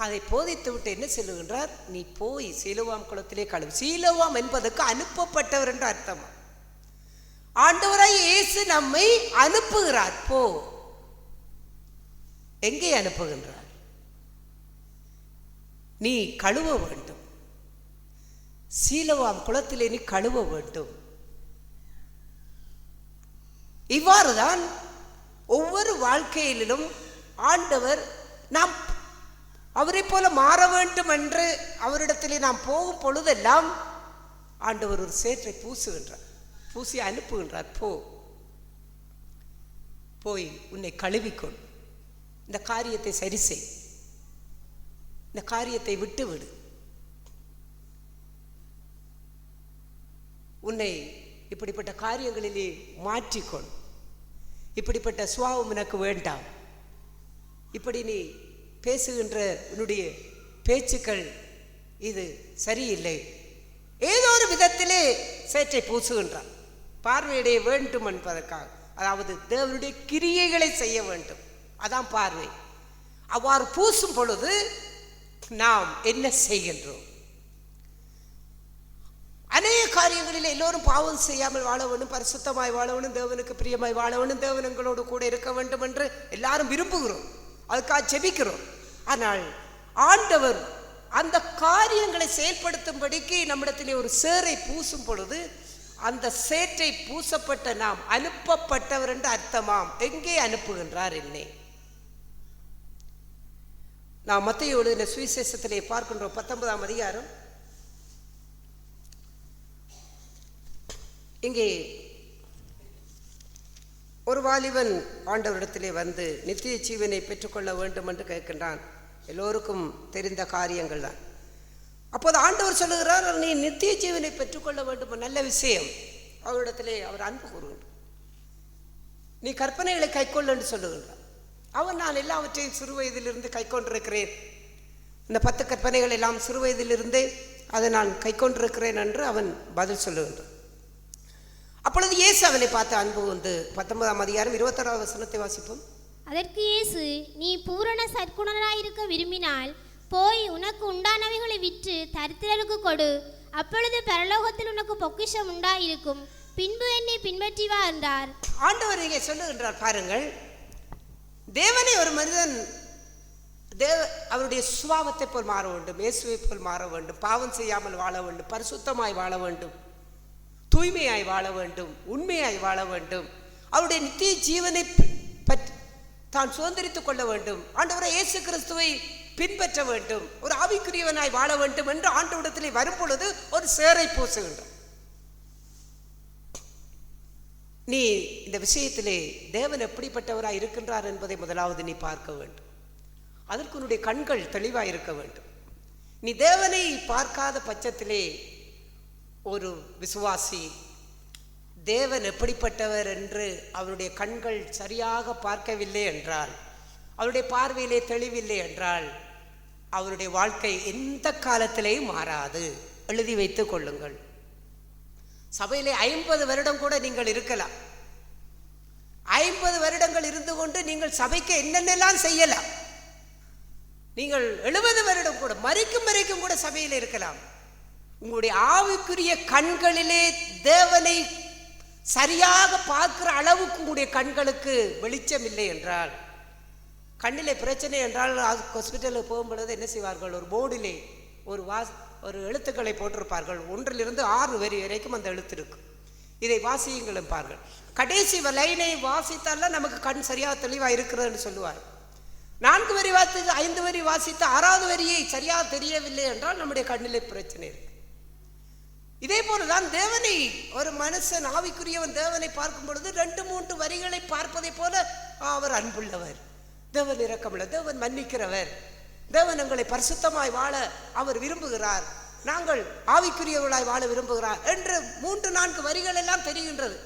அதை போதித்து விட்டு என்ன சொல்லுகின்றார்? நீ போய் சீலோவாம் குளத்திலே கழுவு. சீலோவாம் என்பதற்கு அனுப்பப்பட்டவர் என்று அர்த்தம். ஆண்டவராய் இயேசு நம்மை அனுப்புகிறார். போ. எங்கே அனுப்புகின்றார்? நீ கழுவ வேண்டும். சீலோவாம் குளத்திலே நீ கழுவ வேண்டும். இவ்வாறுதான் ஒவ்வொரு வாழ்க்கையிலும் ஆண்டவர் நாம் அவரை போல மாற வேண்டும் என்று அவரிடத்திலே நாம் போகும் பொழுதெல்லாம் ஆண்டவர் ஒரு சேற்றை பூசுகின்றார், பூசி அனுப்புகின்றார். போய் உன்னை கழுவிக்கொள், இந்த காரியத்தை சரி செய், இந்த காரியத்தை விட்டுவிடு, உன்னை இப்படிப்பட்ட காரியங்களிலே மாற்றிக்கொள், இப்படிப்பட்ட சுபாவம் எனக்கு வேண்டாம், இப்படி நீ பேசுகின்ற உன்னுடைய பேச்சுக்கள் இது சரியில்லை, ஏதோ ஒரு விதத்திலே சேற்றை பூசுகின்றான். பார்வையிடைய வேண்டும் என்பதற்காக, அதாவது தேவனுடைய கிரியைகளை செய்ய வேண்டும், அதான் பார்வை. அவ்வாறு பூசும் பொழுது நாம் என்ன செய்கின்றோம்? அநேக காரியங்களில் எல்லோரும் பாவம் செய்யாமல் வாழ வேண்டும், பரிசுத்தமாய் வாழ வேண்டும், தேவனுக்கு பிரியமாய் வாழ வேண்டும், தேவன் எங்களோடு கூட இருக்க வேண்டும் என்று எல்லாரும் விரும்புகிறோம், அதுக்காக ஜெபிக்கிறோம். ஆனால் ஆண்டவர் அந்த காரியங்களை செயல்படுத்தும்படிக்கு நம்மிடத்திலே ஒரு சேரை பூசும் பொழுது அந்த சேற்றை பூசப்பட்ட நாம் அனுப்பப்பட்டவர் என்று அர்த்தமாம். எங்கே அனுப்புகின்றார்? என்னை நாம் மத்தேயு எழுதின சுவிசேஷத்திலே பார்க்கின்றோம். 19ஆம் அதிகாரம். இங்கே ஒரு வாலிபன் ஆண்டவரிடத்திலே வந்து நித்திய ஜீவனை பெற்றுக்கொள்ள வேண்டும் என்று கேட்கின்றான். எல்லோருக்கும் தெரிந்த காரியங்கள் தான். அப்போது ஆண்டவர் சொல்லுகிறார், நீ நித்திய ஜீவனை பெற்றுக்கொள்ள வேண்டும், நல்ல விஷயம். அவரிடத்திலே அவர் அன்பு கூறுகின்றார். நீ கற்பனைகளை கைக்கொள்ள என்று சொல்லுகின்றார். அவன், நான் எல்லாவற்றையும் சிறு வயதிலிருந்து கை கொண்டிருக்கிறேன், இந்த 10 கற்பனைகள் எல்லாம் சிறு வயதிலிருந்தே அதை நான் கை கொண்டிருக்கிறேன் என்று அவன் பதில் சொல்லுகின்றான். அப்பொழுது இயேசு அவனை பார்த்து அன்பு வந்து 19ஆம் அதிகாரம் 21ஆவது வசனத்தை வாசிப்போம். அதற்கு இயேசு, நீ பூரண சற்குணராயிருக்க விரும்பினால் போய் உனக்கு உண்டானவைகளை விற்று தரித்திரருக்கு கொடு, அப்பொழுது பரலோகத்தில் உனக்கு பொக்கிஷம் உண்டாயிருக்கும், பின்பு என்னை பின்பற்றி வா என்றார். ஆண்டவர் இங்கே சொல்லுகின்றார் பாருங்கள், தேவனை ஒரு மனிதன் அவருடைய சுபாவத்தை போல் மாற வேண்டும், இயேசுவை போல் மாற வேண்டும், பாவம் செய்யாமல் வாழ வேண்டும், பரிசுத்தமாய் வாழ வேண்டும், தூய்மையாய் வாழ வேண்டும், உண்மையாய் வாழ வேண்டும், அவருடைய நித்திய ஜீவனை தான் சுதந்திரித்துக் கொள்ள வேண்டும், ஆண்டவரை இயேசு கிறிஸ்துவை பின்பற்ற வேண்டும், ஒரு ஆவிக்குரியவனாய் வாழ வேண்டும் என்று ஆண்டவரிடத்திலே வரும் பொழுது ஒரு சேரை பூசுகின்றார். நீ இந்த விஷயத்திலே தேவன் எப்படிப்பட்டவராய் இருக்கின்றார் என்பதை முதலாவது நீ பார்க்க வேண்டும். அதற்கு உன்னுடைய கண்கள் தெளிவாய் இருக்க வேண்டும். நீ தேவனை பார்க்காத பட்சத்திலே ஒரு விசுவாசி தேவன் எப்படிப்பட்டவர் என்று அவருடைய கண்கள் சரியாக பார்க்கவில்லை என்றால், அவருடைய பார்வையிலே தெளிவில்லை என்றால், அவருடைய வாழ்க்கை எந்த காலத்திலேயும் மாறாது. எழுதி வைத்துக் கொள்ளுங்கள். சபையிலே 50 வருடம் கூட நீங்கள் இருக்கலாம். 50 வருடங்கள் இருந்து கொண்டு நீங்கள் சபைக்கு என்னென்னலாம் செய்யலாம். நீங்கள் 70 வருடம் கூட மரிக்கும் வரைக்கும் கூட சபையில் இருக்கலாம். உங்களுடைய ஆவிக்குரிய கண்களிலே தேவனை சரியாக பார்க்கிற அளவுக்கு உங்களுடைய கண்களுக்கு வெளிச்சம் இல்லை என்றால், கண்ணிலே பிரச்சனை என்றால் ஹாஸ்பிட்டலுக்கு போகும்பொழுது என்ன செய்வார்கள்? ஒரு போர்டிலே ஒரு ஒரு எழுத்துக்களை போட்டிருப்பார்கள். 1 to 6 வரி வரைக்கும் அந்த எழுத்து இருக்கும். இதை வாசியுங்களும் பார்கள். கடைசி லைனை வாசித்தால நமக்கு கண் சரியாக தெளிவாக இருக்கிறதுன்னு சொல்லுவார். 4 வரி வாசித்து 5 வரி வாசித்து 6வது வரியை சரியாக தெரியவில்லை என்றால் நம்முடைய கண்ணிலே பிரச்சனை இருக்கு. இதே போலதான் தேவனை ஒரு மனுஷன் ஆவிக்குரியவன் தேவனை பார்க்கும் பொழுது 2-3 வரிகளை பார்ப்பதை போல அவர் அன்புள்ளவர், தேவன் இரக்கமுள்ள, தேவன் மன்னிக்கிறவர், தேவன் எங்களை பரிசுத்தமாய் வாழ அவர் விரும்புகிறார், நாங்கள் ஆவிக்குரியவர்களாய் வாழ விரும்புகிறார் என்று 3-4 வரிகள் எல்லாம் தெரிகின்றது.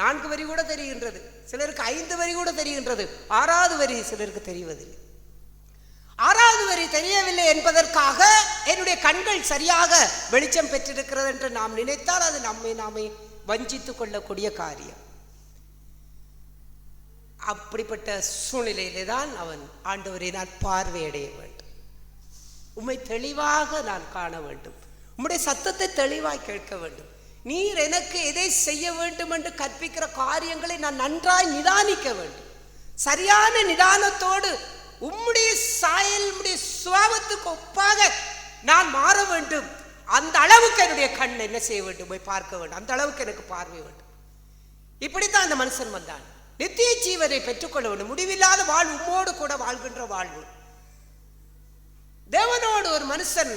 4 வரி கூட தெரிகின்றது, சிலருக்கு 5 வரி கூட தெரிகின்றது. 6வது வரி சிலருக்கு தெரிவதில்லை. 6வது வரி தெரியவில்லை என்பதற்காக என்னுடைய கண்கள் சரியாக வெளிச்சம் பெற்றிருக்கிறது என்று நாம் நினைத்தால் அது நாமே வஞ்சித்துக் கொள்ளக்கூடிய காரியம். அப்படிப்பட்ட சூழ்நிலையிலே தான் அவன், ஆண்டவரை நான் பார்வையடைய வேண்டும், உம்மை தெளிவாக நான் காண வேண்டும், உம்முடைய சத்தத்தை தெளிவாய் கேட்க வேண்டும், நீர் எனக்கு எதை செய்ய வேண்டும் என்று கற்பிக்கிற காரியங்களை நான் நன்றாய் நிதானிக்க வேண்டும், சரியான நிதானத்தோடு உம்முடைய சாயல், உம்முடைய சுபாவத்துக்கு ஒப்பாக நான் மாற வேண்டும். அந்த அளவுக்கு என்னுடைய கண் என்ன செய்ய வேண்டும், போய் பார்க்க வேண்டும், அந்த அளவுக்கு எனக்கு பார்வை வேண்டும். இப்படித்தான் அந்த மனுஷன் வந்தான். நித்திய ஜீவனை பெற்றுக்கொள்ள வேண்டும், முடிவில்லாத வாழ்வு, உம்மோடு கூட வாழ்கின்ற வாழ்வு. தேவனோடு ஒரு மனுஷன்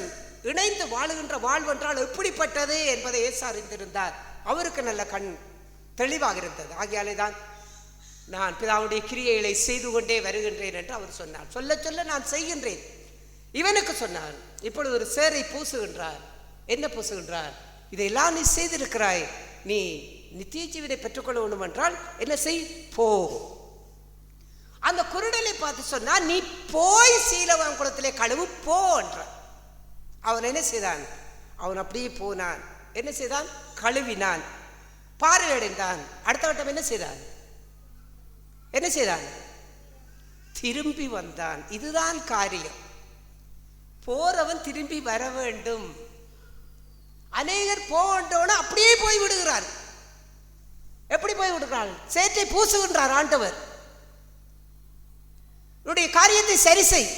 இணைந்து வாழுகின்ற வாழ்வு என்றால் எப்படிப்பட்டது என்பதை இயேசு அறிந்திருந்தார். அவருக்கு நல்ல கண் தெளிவாக இருந்தது. ஆகையாலே தான் நான் பிதாவுடைய கிரியைகளை செய்து கொண்டே வருகின்றேன் என்று அவர் சொன்னார். சொல்ல சொல்ல நான் செய்கின்றேன். இவனுக்கு சொன்னார், இப்பொழுது ஒரு சேரை பூசுகின்றார். என்ன பூசுகின்றார்? இதையெல்லாம் நீ செய்திருக்கிறாய், நீ நித்திய ஜீவனை பெற்றுக்கொள்ள வேண்டும் என்றால் என்ன செய், போ. அந்த குருடலை பார்த்து சொன்னார், நீ போய் சீலவான் குளத்திலே கழுவு போ என்றார். அவன் என்ன செய்தான்? அவன் அப்படியே போனான். என்ன செய்தான்? கழுவினான், பார்வையடைந்தான். அடுத்த வட்டம் என்ன செய்தான்? என்ன செய்தான்? திரும்பி வந்தான். இதுதான் காரியம். போறவன் திரும்பி வர வேண்டும். அநேகர் போன்றவன அப்படியே போய் விடுகிறார். எப்படி போய் விடுகிறார்? சேற்றை பூசுகின்றார் ஆண்டவர். உன்னுடைய காரியத்தை சரி செய்.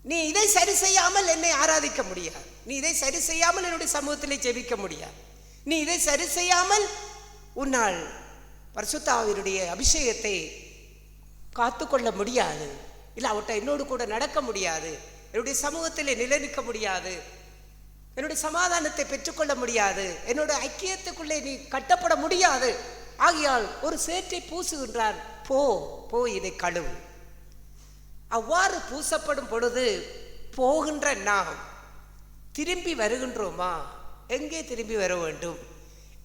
நீ இதை சரி செய்யாமல் என்னை ஆராதிக்க முடியாது, நீ இதை சரி செய்யாமல் என்னுடைய சமூகத்திலே ஜெபிக்க முடியாது, நீ இதை சரி செய்யாமல் உன்னால் பரிசுத்த ஆவியினுடைய அபிஷேகத்தை காத்துக்கொள்ள முடியாது, இல்லை அவட்ட என்னோடு கூட நடக்க முடியாது, என்னுடைய சமூகத்திலே நிலைநிற்க முடியாது, என்னுடைய சமாதானத்தை பெற்றுக்கொள்ள முடியாது, என்னோட ஐக்கியத்துக்குள்ளே நீ கட்டப்பட முடியாது. ஆகையால் ஒரு சேற்றை பூசுகின்றார், போ போய் இதை கழுவு. அவ்வாறு பூசப்படும் பொழுது போகின்ற நாம் திரும்பி வருகின்றோமா? எங்கே திரும்பி வர வேண்டும்?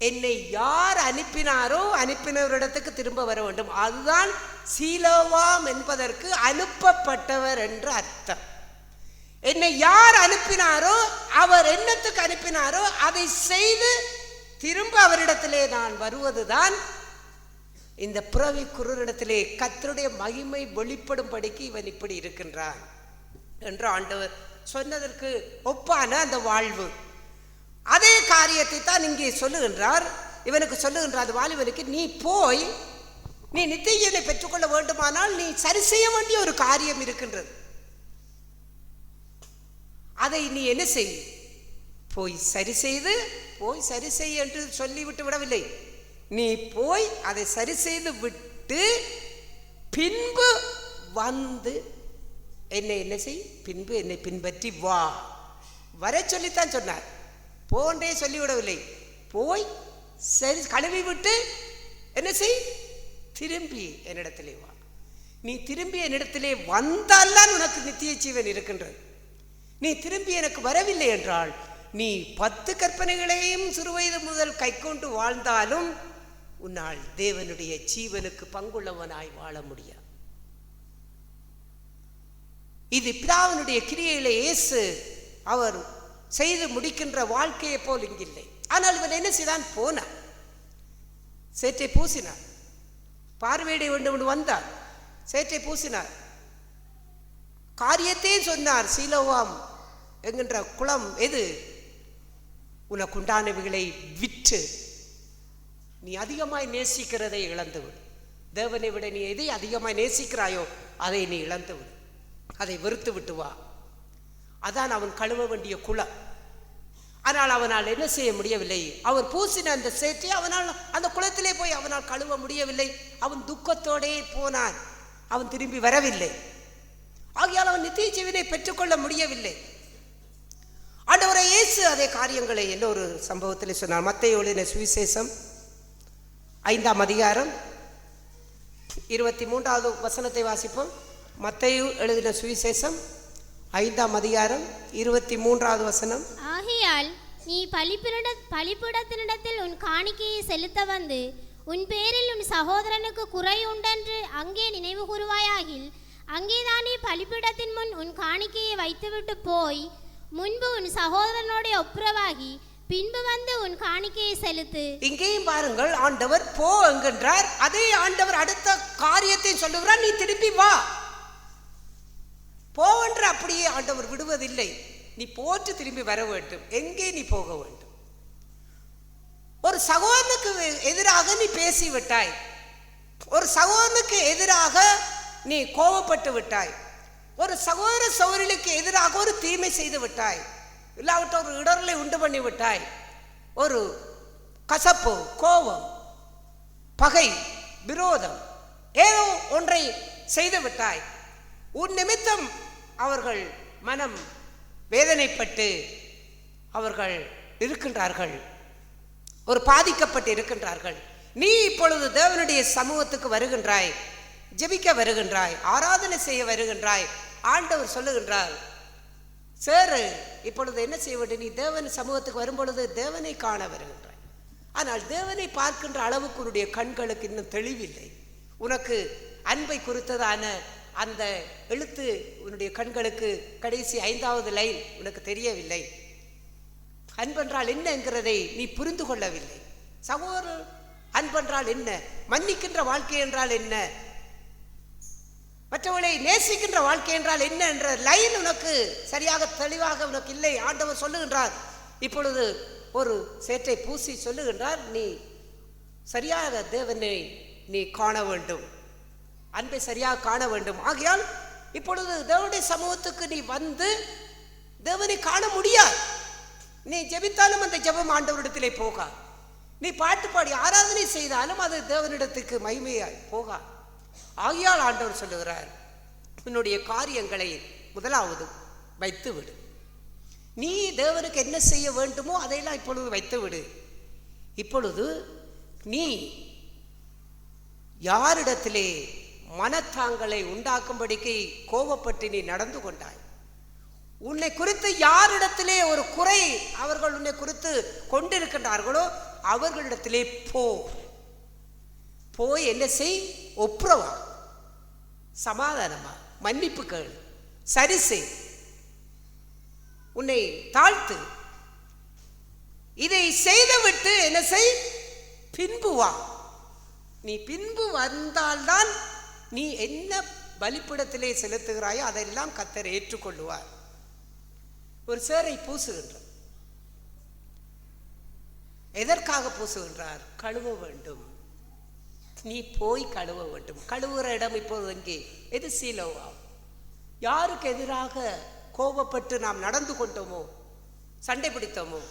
என்னை யார் அனுப்பினாரோ அனுப்பினவரிடத்துக்கு திரும்ப வர வேண்டும். அதுதான் சீலோவாம் என்பதற்கு அனுப்பப்பட்டவர் என்று அர்த்தம். என்னை யார் அனுப்பினாரோ, அவர் என்னத்துக்கு அனுப்பினாரோ அதை செய்து திரும்ப அவரிடத்திலே நான் வருவதுதான் இந்த பிறவி குருரிடத்திலே கர்த்தருடைய மகிமை வெளிப்படும்படிக்கு இவன் இப்படி இருக்கின்றான் என்று ஆண்டவர் சொன்னதற்கு ஒப்பான அந்த வாழ்வு. அதே காரியத்தை தான் இங்கே சொல்லுகின்றார். இவனுக்கு சொல்லுகின்றார், அது வாலிபனுக்கு, நீ போய் நீ நித்தியனை பெற்றுக்கொள்ள வேண்டுமானால் நீ சரி செய்ய வேண்டிய ஒரு காரியம் இருக்கின்றது. அதை நீ என்ன செய், போய் சரி செய்து, போய் சரி செய் என்று சொல்லிவிட்டு விடவில்லை, நீ போய் அதை சரி செய்து விட்டு பின்பு வந்து என்னை என்ன செய், பின்பு என்னை பின்பற்றி வா. வர சொல்லித்தான் சொன்னார், போன்றே சொல்லிவிடவில்லை. போய் சரி கழுவி விட்டு என்ன செய், திரும்பி என்னிடத்திலே வா. நீ திரும்பி என்னிடத்திலே வந்தால்தான் உனக்கு நித்திய ஜீவன் இருக்கின்றது. நீ திரும்பி எனக்கு வரவில்லை என்றால் நீ 10 கற்பனைகளையும் சிறுவயது முதல் கைக்கொண்டு வாழ்ந்தாலும் உன்னால் தேவனுடைய ஜீவனுக்கு பங்குள்ளவனாய் வாழ முடியாது. இது பிதாவினுடைய கிரியையிலே இயேசு அவர் செய்து முடிக்கின்ற வாழ்க்கையை போல் இங்கில்லை. ஆனால் இவன் என்ன செய்தான்? போனான், சேற்றை பூசினார், பார்வையிட வேண்டும் வந்தார், சேற்றை பூசினார், காரியத்தையும் சொன்னார். சீலோவாம் என்கின்ற குளம் எது? உனக்குண்டானவைகளை விற்று நீ அதிகமாய் நேசிக்கிறதை இழந்துவிடு. தேவனை விட நீ எதை அதிகமாய் நேசிக்கிறாயோ அதை நீ இழந்துவிடு, அதை வெறுத்து விட்டு வா. அதான் அவன் கழுவ வேண்டிய குலம். ஆனால் அவனால் என்ன செய்ய முடியவில்லை. அவர் பூசின அந்த சேற்றை அவனால் அந்த குளத்திலே போய் அவனால் கழுவ முடியவில்லை. அவன் துக்கத்தோடே போனான். அவன் திரும்பி வரவில்லை. ஆகையால் அவன் நித்திய ஜீவனை பெற்றுக்கொள்ள முடியவில்லை. ஆண்டவரே இயேசு அதே காரியங்களை இன்னொரு சம்பவத்தில் சொன்னார். மத்தேயு எழுதின சுவிசேஷம் 5ஆம் அதிகாரம் 23வது வசனத்தை வாசிப்போம். மத்தேயு எழுதின சுவிசேஷம் 5ஆம் அதிகாரம் 23வது வசனம். ஆகையால் நீ பலிபீடத்தினிடத்தில் உன் காணிக்கையை செலுத்த வந்து உன் பேரில் உன் சகோதரனுக்கு குறை உண்டென்று அங்கே நினைவு கூறுவாயாகில் அங்கேதானே பலிபீடத்தின் முன் உன் காணிக்கையை வைத்துவிட்டு போய் முன்பு உன் சகோதரனோட ஒப்புரவாகி பின்பு வந்து உன் காணிக்கையை செலுத்து. இங்கேயும் பாருங்கள், ஆண்டவர் போ என்கின்றார். அதே ஆண்டவர் அடுத்த காரியத்தை சொல்லுகிறார், நீ திருப்பி வா. போவென்று அப்படியே ஆண்டவர் விடுவதில்லை. நீ போட்டு திரும்பி வர வேண்டும். எங்கே நீ போக வேண்டும்? ஒரு சகோதரனுக்கு எதிராக நீ பேசிவிட்டாய், ஒரு சகோதரனுக்கு எதிராக நீ கோபப்பட்டு விட்டாய், ஒரு சகோதர சகோதரிக்கு எதிராக ஒரு தீமை செய்து விட்டாய், இல்லாவிட்ட ஒரு இடர்களை உண்டு பண்ணி விட்டாய், ஒரு கசப்பு, கோபம், பகை, விரோதம், ஏதோ ஒன்றை செய்து விட்டாய். உன் நிமித்தம் அவர்கள் மனம் வேதனைப்பட்டு அவர்கள் இருக்கின்றார்கள், ஒரு பாதிக்கப்பட்டு இருக்கின்றார்கள். நீ இப்பொழுது தேவனுடைய சமூகத்துக்கு வருகின்றாய், ஜெபிக்க வருகின்றாய், ஆராதனை செய்ய வருகின்றாய். ஆண்டவர் சொல்லுகின்றார், சேரு, இப்பொழுது என்ன செய்ய வேண்டும்? நீ தேவன் சமூகத்துக்கு வரும்பொழுது தேவனை காண வருகின்றாய். ஆனால் தேவனை பார்க்கின்ற அளவுக்கு உன்னுடைய கண்களுக்கு இன்னும் தெளிவில்லை. உனக்கு அன்பை குறித்ததான அந்த எழுத்து உன்னுடைய கண்களுக்கு கடைசி 5வது லைன் உனக்கு தெரியவில்லை. அன்பென்றால் என்ன என்கிறதை நீ புரிந்து கொள்ளவில்லை. சகோதரர், அன்பென்றால் என்ன, மன்னிக்கின்ற வாழ்க்கை என்றால் என்ன, மற்றவர்களை நேசிக்கின்ற வாழ்க்கை என்றால் என்ன என்ற லைன் உனக்கு சரியாக தெளிவாக உனக்கு இல்லை. ஆண்டவர் சொல்லுகின்றார், இப்பொழுது ஒரு சேற்றை பூசி சொல்லுகின்றார், நீ சரியாக தேவனை நீ காண வேண்டும், அன்பை சரியாக காண வேண்டும். ஆகையால் இப்பொழுது தேவனுடைய சமூகத்துக்கு நீ வந்து தேவனை காண முடியாது. நீ ஜெபித்தாலும் அந்த ஜெபம் ஆண்டவரிடத்திலே போகா. நீ பாட்டு பாடி ஆராதனை செய்தாலும் அது தேவனிடத்துக்கு மகிமையாய் போகா. ஆகையால் ஆண்டவர் சொல்லுகிறார், உன்னுடைய காரியங்களை முதலாவது வைத்து விடு. நீ தேவனுக்கு என்ன செய்ய வேண்டுமோ அதையெல்லாம் இப்பொழுது வைத்து விடு. இப்பொழுது நீ யாரிடத்திலே மனத்தாங்களை உண்டாக்கும்படிக்கு கோபப்பட்டு நீ நடந்து கொண்டாய், உன்னை குறித்து யாரிடத்திலே ஒரு குறை அவர்கள் உன்னை குறித்து கொண்டிருக்கின்றார்களோ அவர்களிடத்திலே போய் என்ன செய்? ஒப்புரவா, சமாதானமா, மன்னிப்பு கேள், சரி செய், உன்னை தாழ்த்து. இதை செய்துவிட்டு என்ன செய்? பின்பு வா. நீ பின்பு வந்தால்தான் நீ என்ன பலிப்பிடத்திலே செலுத்துகிறாயோ அதெல்லாம் கர்த்தர் ஏற்றுக்கொள்ளுவார். ஒரு சேரை பூசுகின்றார். எதற்காக பூசுகின்றார்? கழுவ வேண்டும். நீ போய் கழுவ வேண்டும். கழுவுற இடம் இப்போது எங்கே? எது? சீலோவா. யாருக்கு எதிராக கோபப்பட்டு நாம் நடந்து கொண்டோமோ, சண்டை பிடித்தோமோ,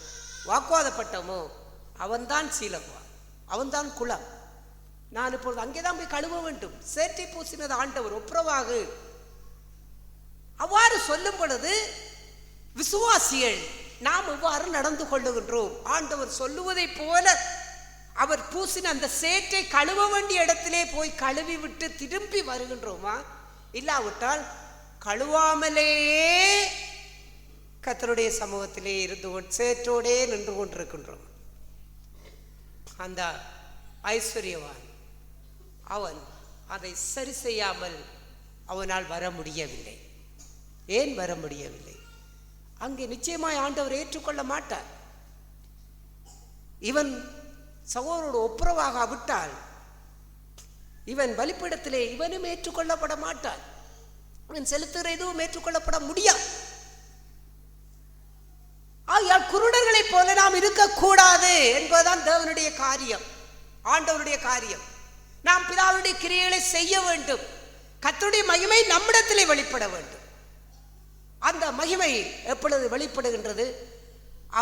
வாக்குவாதப்பட்டோமோ, அவன்தான் சீலோவா, அவன்தான் குலம். நான் இப்பொழுது அங்கேதான் போய் கழுவ வேண்டும். சேற்றை பூசினது ஆண்டவர், ஒப்புரவாகு. அவ்வாறு சொல்லும் பொழுது விசுவாசிகள் நாம் இவ்வாறு நடந்து கொள்ளுகின்றோம். ஆண்டவர் சொல்லுவதை போல அவர் பூசின அந்த சேற்றை கழுவ வேண்டிய இடத்திலே போய் கழுவி விட்டு திரும்பி வருகின்றோமா? இல்லாவிட்டால் கழுவாமலேயே கர்த்தருடைய சமூகத்திலே இருந்து சேற்றோடே நின்று கொண்டிருக்கின்றோம். அந்த ஐஸ்வர்யவான் அவன் அதை சரி செய்யாமல் அவனால் வர முடியவில்லை. ஏன் வர முடியவில்லை? அங்கே நிச்சயமாய் ஆண்டவர் ஏற்றுக்கொள்ள மாட்டார். இவன் சகோதரோடு ஒப்புரவாக விட்டால் இவன் பலிப்பீடத்திலே இவனும் ஏற்றுக்கொள்ளப்பட மாட்டான். இவன் செலுத்துகிற எதுவும் ஏற்றுக்கொள்ளப்பட முடியாது. ஆகையால் குருடர்களைப் போல நாம் இருக்கக்கூடாது என்பதுதான் தேவனுடைய காரியம், ஆண்டவருடைய காரியம். நாம் பிதாவுடைய கிரியைகளை செய்ய வேண்டும். கர்த்தருடைய மகிமை நம்மிடத்திலே வெளிப்பட வேண்டும். அந்த மகிமை எப்பொழுது வெளிப்படுகின்றது?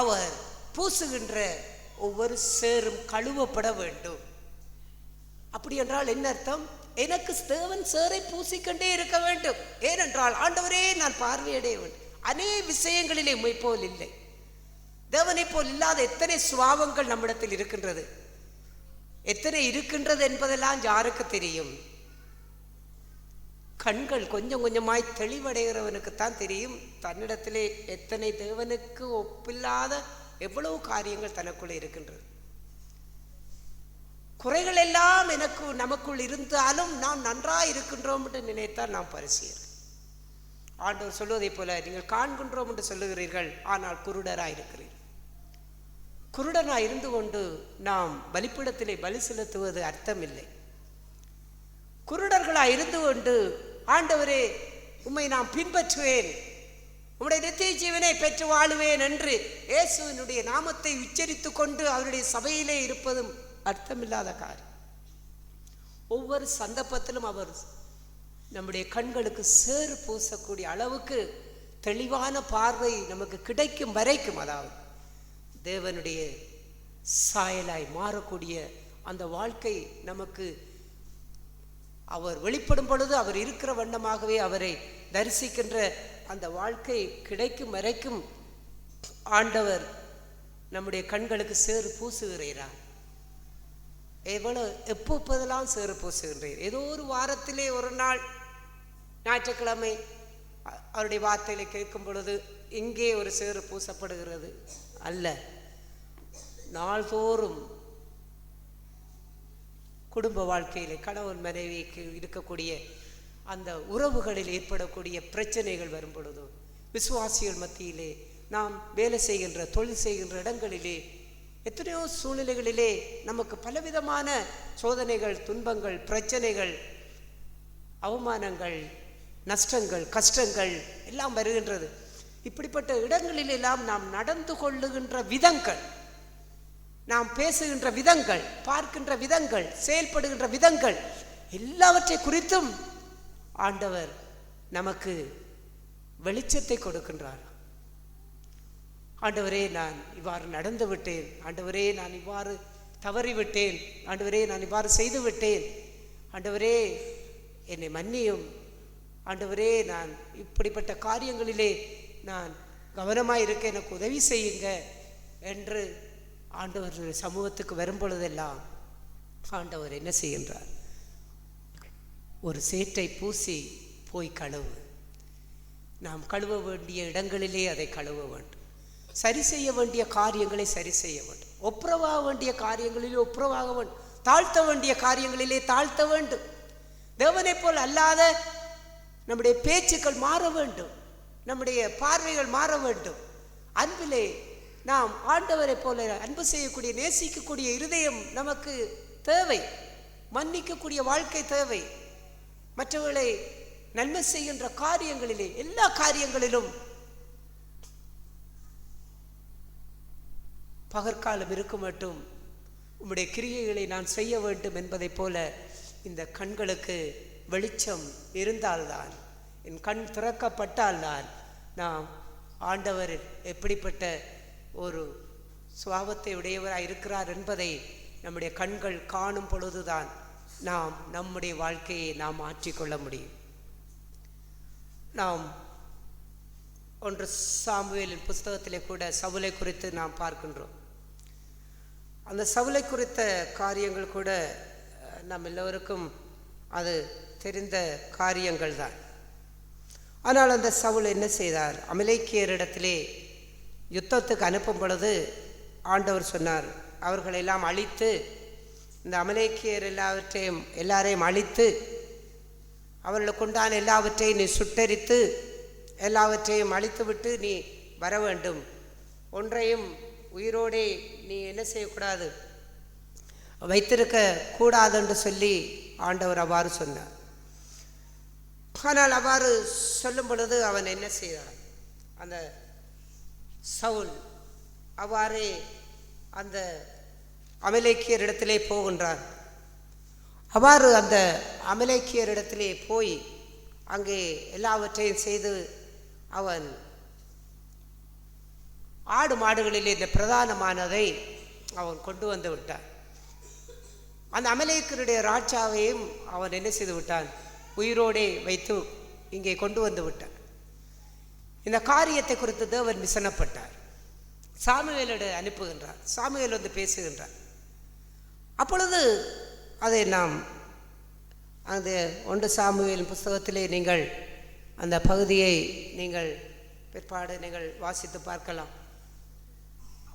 அவர் பூசுகின்ற ஒவ்வொரு சேரும் கழுவப்பட வேண்டும். அப்படி என்றால் என்ன அர்த்தம்? எனக்கு தேவன் சேரை பூசிக்கொண்டே இருக்க வேண்டும். ஏனென்றால் ஆண்டவரே நான் பார்வையடைய வேண்டும். அநேக விஷயங்களிலே உம்மை போல் இல்லை, தேவனை போல் இல்லாத எத்தனை சுபாவங்கள் நம்மிடத்தில் இருக்கின்றது. எத்தனை இருக்கின்றது என்பதெல்லாம் யாருக்கு தெரியும்? கண்கள் கொஞ்சம் கொஞ்சமாய் தெளிவடைகிறவனுக்குத்தான் தெரியும் தன்னிடத்திலே எத்தனை தேவனுக்கு ஒப்பில்லாத எவ்வளவு காரியங்கள் தனக்குள்ளே இருக்கின்றது. குறைகள் எல்லாம் நமக்குள் இருந்தாலும் நாம் நன்றாய் இருக்கின்றோம் என்று நினைத்தால் நாம் பரிசியர். ஆண்டவர் சொல்வதை போல நீங்கள் காண்கின்றோம் என்று சொல்லுகிறீர்கள், ஆனால் குருடராய் இருக்கிறீர்கள். குருடனாய் இருந்து கொண்டு நாம் பலிப்பீடத்திலே பலி செலுத்துவது அர்த்தமில்லை. குருடர்களாய் இருந்து கொண்டு ஆண்டவரே உம்மை நான் பின்பற்றுவேன், உம்முடைய நித்திய ஜீவனை பெற்று வாழுவேன் என்று இயேசுவினுடைய நாமத்தை உச்சரித்து கொண்டு அவருடைய சபையிலே இருப்பதும் அர்த்தமில்லாத காரியம். ஒவ்வொரு சந்தர்ப்பத்திலும் அவர் நம்முடைய கண்களுக்கு சேறு பூசக்கூடிய அளவுக்கு தெளிவான பார்வை நமக்கு கிடைக்கும் வரைக்கும், அதாவது தேவனுடைய சாயலாய் மாறக்கூடிய அந்த வாழ்க்கை நமக்கு அவர் வெளிப்படும் பொழுது அவர் இருக்கிற வண்ணமாகவே அவரை தரிசிக்கின்ற அந்த வாழ்க்கை கிடைக்கும் வரைக்கும் ஆண்டவர் நம்முடைய கண்களுக்கு சேறு பூசுகிறார். எப்போதெல்லாம் சேறு பூசுகின்றேன்? ஏதோ ஒரு வாரத்திலே ஒரு நாள் ஞாயிற்றுக்கிழமை அவருடைய வார்த்தையில கேட்கும் பொழுது இங்கே ஒரு சேறு பூசப்படுகிறது அல்ல. நாள்தோறும் குடும்ப வாழ்க்கையிலே கணவன் மனைவிக்கு இருக்கக்கூடிய அந்த உறவுகளில் ஏற்படக்கூடிய பிரச்சனைகள் வரும் பொழுதோ, விசுவாசிகள் மத்தியிலே நாம் வேலை செய்கின்ற தொழில் செய்கின்ற இடங்களிலே எத்தனையோ சூழ்நிலைகளிலே நமக்கு பலவிதமான சோதனைகள், துன்பங்கள், பிரச்சனைகள், அவமானங்கள், நஷ்டங்கள், கஷ்டங்கள் எல்லாம் வருகின்றது. இப்படிப்பட்ட இடங்களிலெல்லாம் நாம் நடந்து கொள்ளுகின்ற விதங்கள், நாம் பேசுகின்ற விதங்கள், பார்க்கின்ற விதங்கள், செயல்படுகின்ற விதங்கள் எல்லாவற்றை குறித்தும் ஆண்டவர் நமக்கு வெளிச்சத்தை கொடுக்கின்றார். ஆண்டவரே நான் இவ்வாறு நடந்து விட்டேன், ஆண்டவரே நான் இவ்வாறு தவறிவிட்டேன், ஆண்டவரே நான் இவ்வாறு செய்து விட்டேன், ஆண்டவரே என்னை மன்னியும், ஆண்டவரே நான் இப்படிப்பட்ட காரியங்களிலே நான் கவனமாக இருக்க எனக்கு உதவி செய்யுங்க என்று ஆண்டவர் சமூகத்துக்கு வரும் பொழுதெல்லாம் ஆண்டவர் என்ன செய்கின்றார்? ஒரு சேற்றை பூசி போய் கழுவு. நாம் கழுவ வேண்டிய இடங்களிலே அதை கழுவ வேண்டும். சரி செய்ய வேண்டிய காரியங்களை சரி செய்ய வேண்டும். ஒப்புரவாக வேண்டிய காரியங்களிலே ஒப்புரவாக வேண்டும். தாழ்த்த வேண்டிய காரியங்களிலே தாழ்த்த வேண்டும். தேவனை போல் அல்லாத நம்முடைய பேச்சுக்கள் மாற வேண்டும், நம்முடைய பார்வைகள் மாற வேண்டும். அன்பிலே நாம் ஆண்டவரை போல அன்பு செய்யக்கூடிய, நேசிக்கக்கூடிய இருதயம் நமக்கு தேவை. மன்னிக்கக்கூடிய வாழ்க்கை தேவை. மற்றவர்களை நன்மை செய்கின்ற காரியங்களிலே, எல்லா காரியங்களிலும் பகற்காலம் இருக்கும் மட்டும் உம்முடைய கிரியைகளை நான் செய்ய வேண்டும் என்பதை போல இந்த கண்களுக்கு வெளிச்சம் இருந்தால்தான், என் கண் திறக்கப்பட்டால்தான் நாம் ஆண்டவர் எப்படிப்பட்ட ஒரு சுபாவத்தை உடையவராக இருக்கிறார் என்பதை நம்முடைய கண்கள் காணும் பொழுதுதான் நாம் நம்முடைய வாழ்க்கையை நாம் மாற்றிக்கொள்ள முடியும். நாம் 1 சாமுவேலின் புஸ்தகத்திலே கூட சவுலை குறித்து நாம் பார்க்கின்றோம். அந்த சவுலை குறித்த காரியங்கள் கூட நம் எல்லோருக்கும் அது தெரிந்த காரியங்கள் தான். ஆனால் அந்த சவுல் என்ன செய்தார்? அமலேக்கியரிடத்திலே யுத்தத்துக்கு அனுப்பும் பொழுது ஆண்டவர் சொன்னார், அவர்களெல்லாம் அழித்து, இந்த அமலேக்கியர் எல்லாரையும் அழித்து, அவர்களுக்கு உண்டான எல்லாவற்றையும் நீ சுட்டரித்து எல்லாவற்றையும் அழித்து விட்டு நீ வர வேண்டும். ஒன்றையும் உயிரோடே நீ என்ன செய்யக்கூடாது, வைத்திருக்க கூடாது என்று சொல்லி ஆண்டவர் அவ்வாறு சொன்னார். ஆனால் அவ்வாறு சொல்லும் பொழுது அவன் என்ன செய்தான்? அந்த சவுல் அவ்வாறே அந்த அமலேக்கியரிடத்திலே போகின்றார். அவ்வாறு அந்த அமலேக்கியரிடத்திலே போய் அங்கே எல்லாவற்றையும் செய்து அவன் ஆடு மாடுகளிலே இந்த பிரதானமானதை அவன் கொண்டு வந்து விட்டான். அந்த அமலேக்கருடைய ராஜாவையும் அவன் என்ன செய்து விட்டான்? உயிரோடே வைத்து இங்கே கொண்டு வந்து விட்டான். இந்த காரியத்தை குறித்து தேவன் விசனப்பட்டார். சாமுவேலிட அனுப்புகின்றார். சாமுவேல் வந்து பேசுகின்றார். அப்பொழுது அதை நாம் அந்த 1 சாமுவேல் புஸ்தகத்திலே நீங்கள் அந்த பகுதியை நீங்கள் பிற்பாடு நீங்கள் வாசித்து பார்க்கலாம்.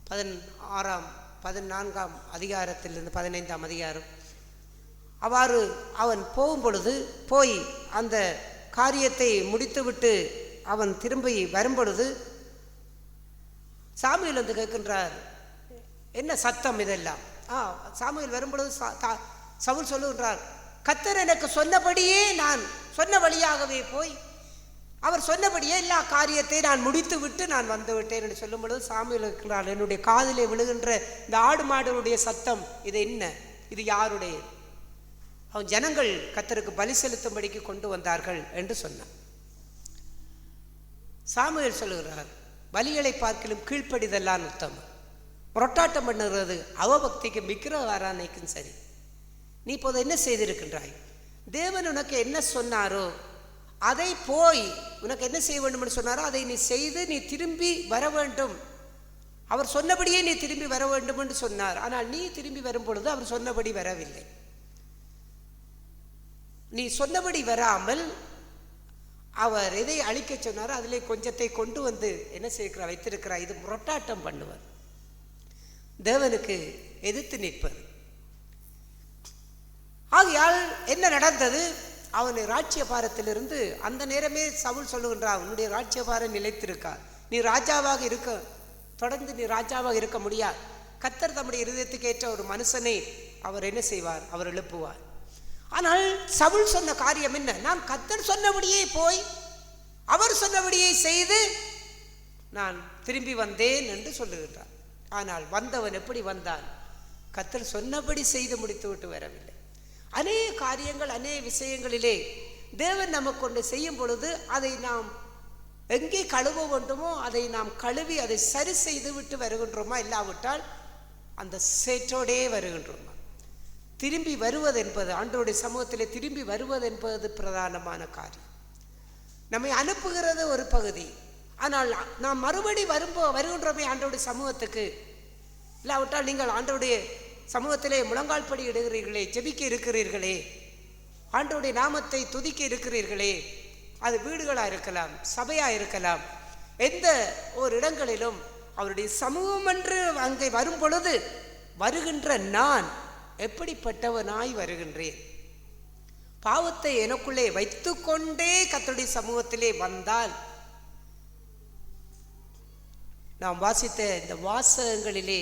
14ஆம் அதிகாரத்திலிருந்து 15ஆம் அதிகாரம். அவ்வாறு அவன் போகும் பொழுது போய் அந்த காரியத்தை முடித்துவிட்டு அவன் திரும்பி வரும்பொழுது சாமுவேல் வந்து கேட்கின்றார், என்ன சத்தம் இதெல்லாம்? சாமுவேல் வரும்பொழுது சவுல் சொல்லுகின்றார், கர்த்தர் எனக்கு சொன்னபடியே நான் சொன்ன வழியாகவே போய் அவர் சொன்னபடியே எல்லா காரியத்தை நான் முடித்து விட்டு நான் வந்து விட்டேன் என்று சொல்லும் பொழுது சாமுவேல் இருக்கிறார், என்னுடைய காதிலே விழுகின்ற இந்த ஆடு மாடுடைய சத்தம் இது என்ன? இது யாருடைய? அவன் ஜனங்கள் கர்த்தருக்கு பலி செலுத்தும்படிக்கு கொண்டு வந்தார்கள் என்று சொன்னான். சாமுவேல் சொல்லுகிறார், பலிகளை பார்க்கிலும் கீழ்ப்படிதெல்லாம் உத்தமம். புரட்டாட்டம் பண்ணுகிறது அவபக்திக்கு விக்கிரகாராதனைக்கும் சரி. நீ இப்போது என்ன செய்திருக்கின்றாய்? தேவன் உனக்கு என்ன சொன்னாரோ அதை போய் உனக்கு என்ன செய்ய வேண்டும் என்று சொன்னாரோ அதை நீ செய்து நீ திரும்பி வர வேண்டும். அவர் சொன்னபடியே நீ திரும்பி வர வேண்டும் என்று சொன்னார். ஆனால் நீ திரும்பி வரும் பொழுது அவர் சொன்னபடி வரவில்லை. நீ சொன்னபடி வராமல் அவர் எதை அழிக்க சொன்னாரோ அதிலே கொஞ்சத்தை கொண்டு வந்து என்ன செய்கிறார்? வைத்திருக்கிறார். இது முரட்டாட்டம் பண்ணுவர், தேவனுக்கு எதிர்த்து நிற்பது. ஆகையால் என்ன நடந்தது? அவனை ராஜ்யபாரத்திலிருந்து அந்த நேரமே சவுல் சொல்லுகின்றார், உன்னுடைய ராஜ்யபாரம் நிலைத்திருக்கார். நீ ராஜாவாக இருக்க தொடர்ந்து நீ ராஜாவாக இருக்க முடியாது. கர்த்தர் தம்முடைய இருதயத்துக்கு ஏற்ற ஒரு மனுஷனை அவர் என்ன செய்வார்? அவர் எழுப்புவார். ஆனால் சவுல் சொன்ன காரியம் என்ன? நான் கர்த்தர் சொன்னபடியே போய் அவர் சொன்னபடியே செய்து நான் திரும்பி வந்தேன் என்று சொல்லுகின்றார். ஆனால் வந்தவன் எப்படி வந்தான்? கர்த்தர் சொன்னபடி செய்து முடித்து விட்டு வரவில்லை. அநேக காரியங்கள் அநேக விஷயங்களிலே தேவன் நமக்கு கொண்டு செய்யும் பொழுது அதை நாம் எங்கே கழுவ வேண்டுமோ அதை நாம் கழுவி அதை சரி செய்து விட்டு வருகின்றோமா? இல்லாவிட்டால் அந்த சேற்றோடே வருகின்றோமா? திரும்பி வருவது என்பது, ஆண்டவருடைய சமூகத்திலே திரும்பி வருவது என்பது பிரதானமான காரியம். நம்மை அனுப்புகிறது ஒரு பகுதி. ஆனால் நாம் மறுபடி வருகின்றோமே ஆண்டவருடைய சமூகத்துக்கு. இல்லாவிட்டால் நீங்கள் ஆண்டவருடைய சமூகத்திலே முழங்கால் படி இடுகிறீர்களே, ஜெபிக்க இருக்கிறீர்களே, ஆண்டவருடைய நாமத்தை துதிக்க இருக்கிறீர்களே, அது வீடுகளாக இருக்கலாம், சபையாக இருக்கலாம், எந்த ஒரு இடங்களிலும் அவருடைய சமூகம் என்று அங்கே வரும் பொழுது வருகின்ற நான் எப்படிப்பட்டவனாய் வருகின்றேன்? பாவத்தை எனக்குள்ளே வைத்து கொண்டே கர்த்தருடைய சமூகத்திலே வந்தால் நாம் வாசித்த இந்த வாசகங்களிலே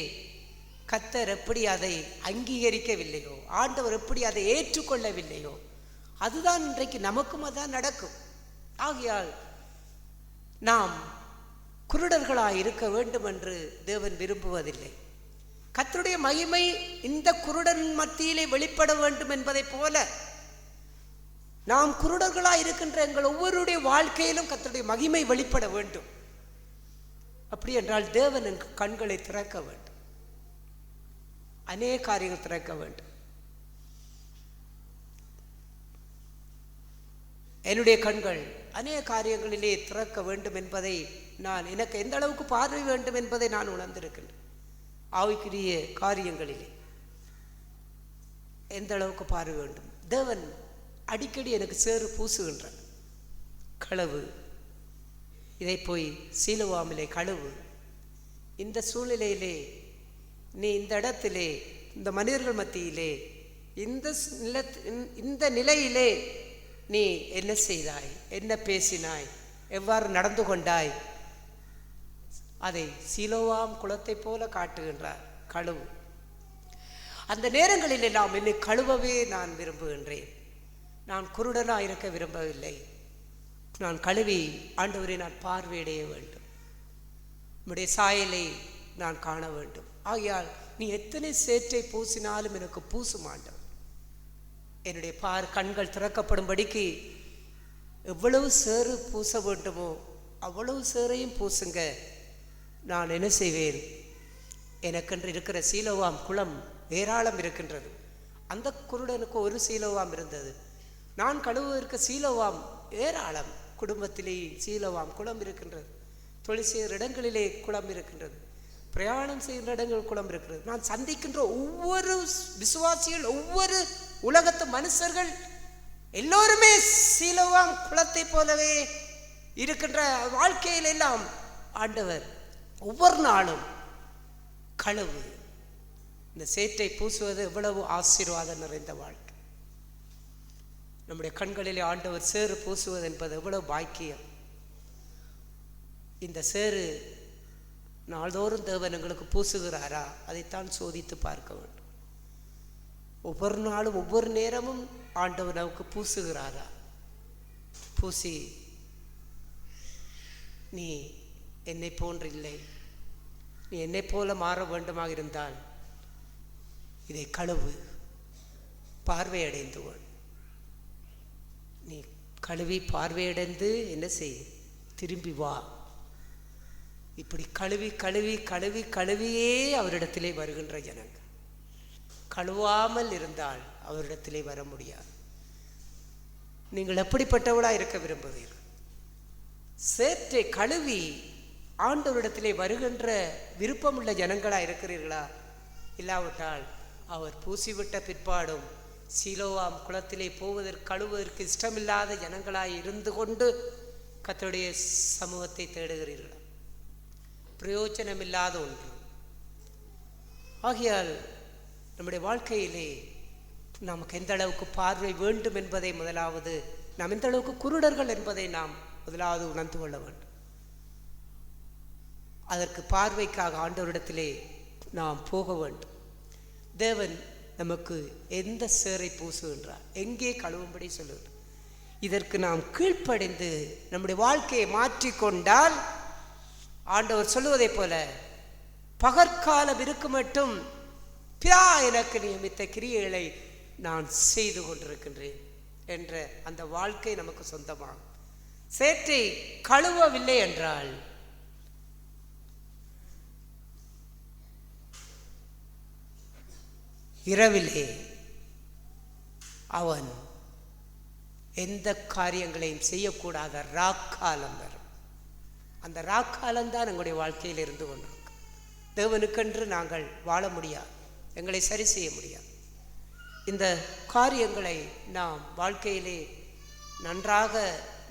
கர்த்தர் எப்படி அதை அங்கீகரிக்கவில்லையோ, ஆண்டவர் எப்படி அதை ஏற்றுக்கொள்ளவில்லையோ, அதுதான் இன்றைக்கு நமக்கும் அதான் நடக்கும். ஆகையால் நாம் குருடர்களாய் இருக்க வேண்டும் என்று தேவன் விரும்புவதில்லை. கர்த்தருடைய மகிமை இந்த குருடன் மத்தியிலே வெளிப்பட வேண்டும் என்பதை போல நாம் குருடர்களாய் இருக்கின்ற எங்கள் ஒவ்வொருடைய வாழ்க்கையிலும் கர்த்தருடைய மகிமை வெளிப்பட வேண்டும். அப்படி என்றால் தேவன் கண்களை திறக்க வேண்டும், அநேக காரியங்கள் திறக்க வேண்டும். என்னுடைய கண்கள் அநேக காரியங்களிலே திறக்க வேண்டும் என்பதை நான் எனக்கு எந்த அளவுக்கு பார்வை வேண்டும் என்பதை நான் உணர்ந்திருக்கின்றேன். ஆவிக்குரிய காரியங்களிலே எந்த அளவுக்கு பார்வை வேண்டும். தேவன் அடிக்கடி எனக்கு சேறு பூசுகின்றான். களவு, இதை போய் சீலுவாமிலே கழுவு, இந்த சூழ்நிலையிலே நீ இந்த இடத்திலே இந்த மனிதர்கள் மத்தியிலே இந்த நிலையிலே நீ என்ன செய்தாய், என்ன பேசினாய், எவ்வாறு நடந்து கொண்டாய், அதை சீலோவாம் குளத்தை போல காட்டுகின்றார். கழுவு. அந்த நேரங்களில் எல்லாம் என்னை கழுவவே நான் விரும்புகின்றேன். நான் குருடனாக இருக்க விரும்பவில்லை. நான் கழுவி ஆண்டவரை நான் பார்வையிடைய வேண்டும், நம்முடைய சாயலை நான் காண வேண்டும். ஆகையால் நீ எத்தனை சேற்றை பூசினாலும் எனக்கு பூசும் ஆண்டவர். என்னுடைய கண்கள் திறக்கப்படும்படிக்கு எவ்வளவு சேறு பூச வேண்டுமோ அவ்வளவு சேரையும் பூசுங்க, நான் என்ன செய்வேன், எனக்கென்று இருக்கிற சீலோவாம் குளம் ஏராளம் இருக்கின்றது. அந்த குருடனுக்கு ஒரு சீலோவாம் இருந்தது, நான் கழுவுவதற்கு சீலோவாம் ஏராளம். குடும்பத்திலே சீலோவாம் குளம் இருக்கின்றது, தொழில் செய்கிற இடங்களிலே குளம் இருக்கின்றது, பிரயாணம் செய்கின்ற இடங்கள் குளம் இருக்கிறது. நான் சந்திக்கின்ற ஒவ்வொரு விசுவாசிகள், ஒவ்வொரு உலகத்து மனுஷர்கள் எல்லோருமே சீலோவாம் குளத்தை போலவே இருக்கின்ற வாழ்க்கையில் எல்லாம் ஆண்டவர் ஒவ்வொரு நாளும் கழுவு, இந்த சேற்றை பூசுவது எவ்வளவு ஆசீர்வாதம் நிறைந்த வாழ்க்கை. நம்முடைய கண்களிலே ஆண்டவர் சேறு பூசுவது என்பது எவ்வளவு பாக்கியம். இந்த சேறு நாள்தோறும் தேவன் எங்களுக்கு பூசுகிறாரா, அதைத்தான் சோதித்து பார்க்க வேண்டும். ஒவ்வொரு நாளும் ஒவ்வொரு நேரமும் ஆண்டவர் நமக்கு பூசுகிறாரா, பூசி நீ என்னை போன்றில்லை, நீ என்னை போல மாற வேண்டுமாக இருந்தால் இதை கழுவு, பார்வையடைந்து கொள். நீ கழுவி பார்வையடைந்து என்ன செய், திரும்பி வா. இப்படி கழுவி கழுவி கழுவி கழுவியே அவரிடத்திலே வருகின்ற ஜனங்கள். கழுவாமல் இருந்தால் அவரிடத்திலே வர முடியாது. நீங்கள் எப்படிப்பட்டவளா இருக்க விரும்புவீர்கள்? சேற்றை கழுவி ஆண்டவரிடத்திலே வருகின்ற விருப்பமுள்ள ஜனங்களா இருக்கிறீர்களா? இல்லாவிட்டால் அவர் பூசிவிட்ட பிற்பாடும் சீலோவாம் குளத்திலே போவதற்கு கழுவதற்கு இஷ்டமில்லாத ஜனங்களாய் இருந்து கொண்டு கர்த்தருடைய சமூகத்தை தேடுகிறீர்களா? பிரயோஜனமில்லாத ஒன்று. ஆகையால் நம்முடைய வாழ்க்கையிலே நமக்கு எந்த அளவுக்கு பார்வை வேண்டும் என்பதை முதலாவது, நாம் எந்த அளவுக்கு குருடர்கள் என்பதை நாம் முதலாவது உணர்ந்து கொள்ள வேண்டும். அதற்கு பார்வைக்காக ஆண்டவரிடத்திலே நாம் போக வேண்டும். தேவன் நமக்கு எந்த சேரை பூசுகின்றார், எங்கே கழுவும்படி சொல்லுகின்றார், இதற்கு நாம் கீழ்ப்படிந்து நம்முடைய வாழ்க்கையை மாற்றிக்கொண்டால் ஆண்டவர் சொல்லுவதை போல பகற்காலம் இருக்கு மட்டும் பிதா எனக்கு நியமித்த கிரியைகளை நான் செய்து கொண்டிருக்கின்றேன் என்ற அந்த வாழ்க்கை நமக்கு சொந்தமாகும். சேற்றை கழுவவில்லை என்றால் இரவிலே அவன் எந்த காரியங்களையும் செய்யக்கூடாத ராக்காலம் வரும். அந்த ராக்காலம்தான் எங்களுடைய வாழ்க்கையில் இருந்து கொண்டிருக்கும். தேவனுக்கென்று நாங்கள் வாழ முடியாது, எங்களை சரி செய்ய முடியாது. இந்த காரியங்களை நாம் வாழ்க்கையிலே நன்றாக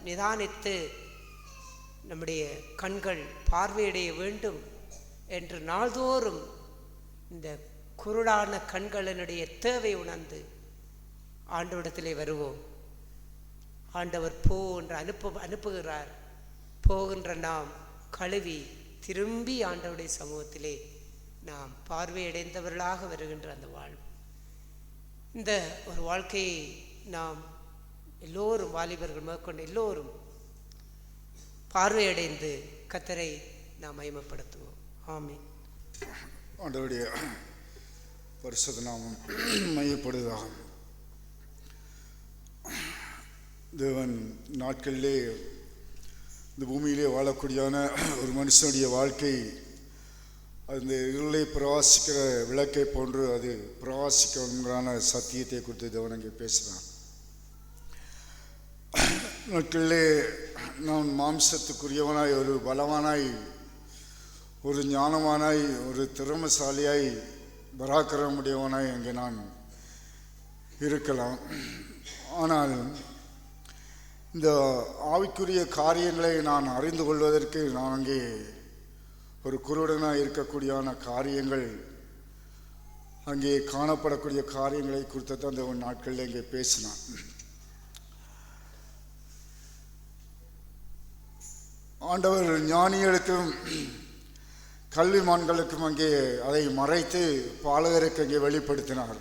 நிதானித்து நம்முடைய கண்கள் பார்வையடைய வேண்டும் என்று நாள்தோறும் இந்த குருடான கண்களினுடைய தேவை உணர்ந்து ஆண்டவரிடத்திலே வருவோம். ஆண்டவர் போ என்று அனுப்புகிறார். போகின்ற நாம் கழுவி திரும்பி ஆண்டவருடைய சமூகத்திலே நாம் பார்வையடைந்தவர்களாக வருகின்ற அந்த வாழ்வு, இந்த ஒரு வாழ்க்கையை நாம் எல்லோரும், வாலிபர்கள் மேற்கொண்டு எல்லோரும் பார்வையடைந்து கர்த்தரை நாம் மகிமைப்படுத்துவோம். ஆமென். ஆண்டவருடைய பரிசுத்த நாமம் மையப்படுவதாக. தேவன் நாட்களிலே இந்த பூமியிலே வாழக்கூடியான ஒரு மனுஷனுடைய வாழ்க்கை அந்த இருளை பிரவாசிக்கிற விளக்கை போன்று அது பிரவாசிக்கிற சத்தியத்தை குறித்து தேவன் அங்கே பேசுகிறான். நாட்களிலே நான் மாம்சத்துக்குரியவனாய், ஒரு பலவானாய், ஒரு ஞானமானாய், ஒரு திறமசாலியாய், பராக்கிரமுடையவனாய் அங்கே நான் இருக்கலாம். ஆனால் இந்த ஆவிக்குரிய காரியங்களை நான் அறிந்து கொள்வதற்கு நான் அங்கே ஒரு குருடனாக இருக்கக்கூடியான காரியங்கள், அங்கே காணப்படக்கூடிய காரியங்களை குறித்து தான் இந்த நாட்களில் இங்கே பேசினான். ஆண்டவர் ஞானிகளுக்கும் கல்விமான்களுக்கும் அங்கே அதை மறைத்து பாலகருக்கு அங்கே வெளிப்படுத்தினார்.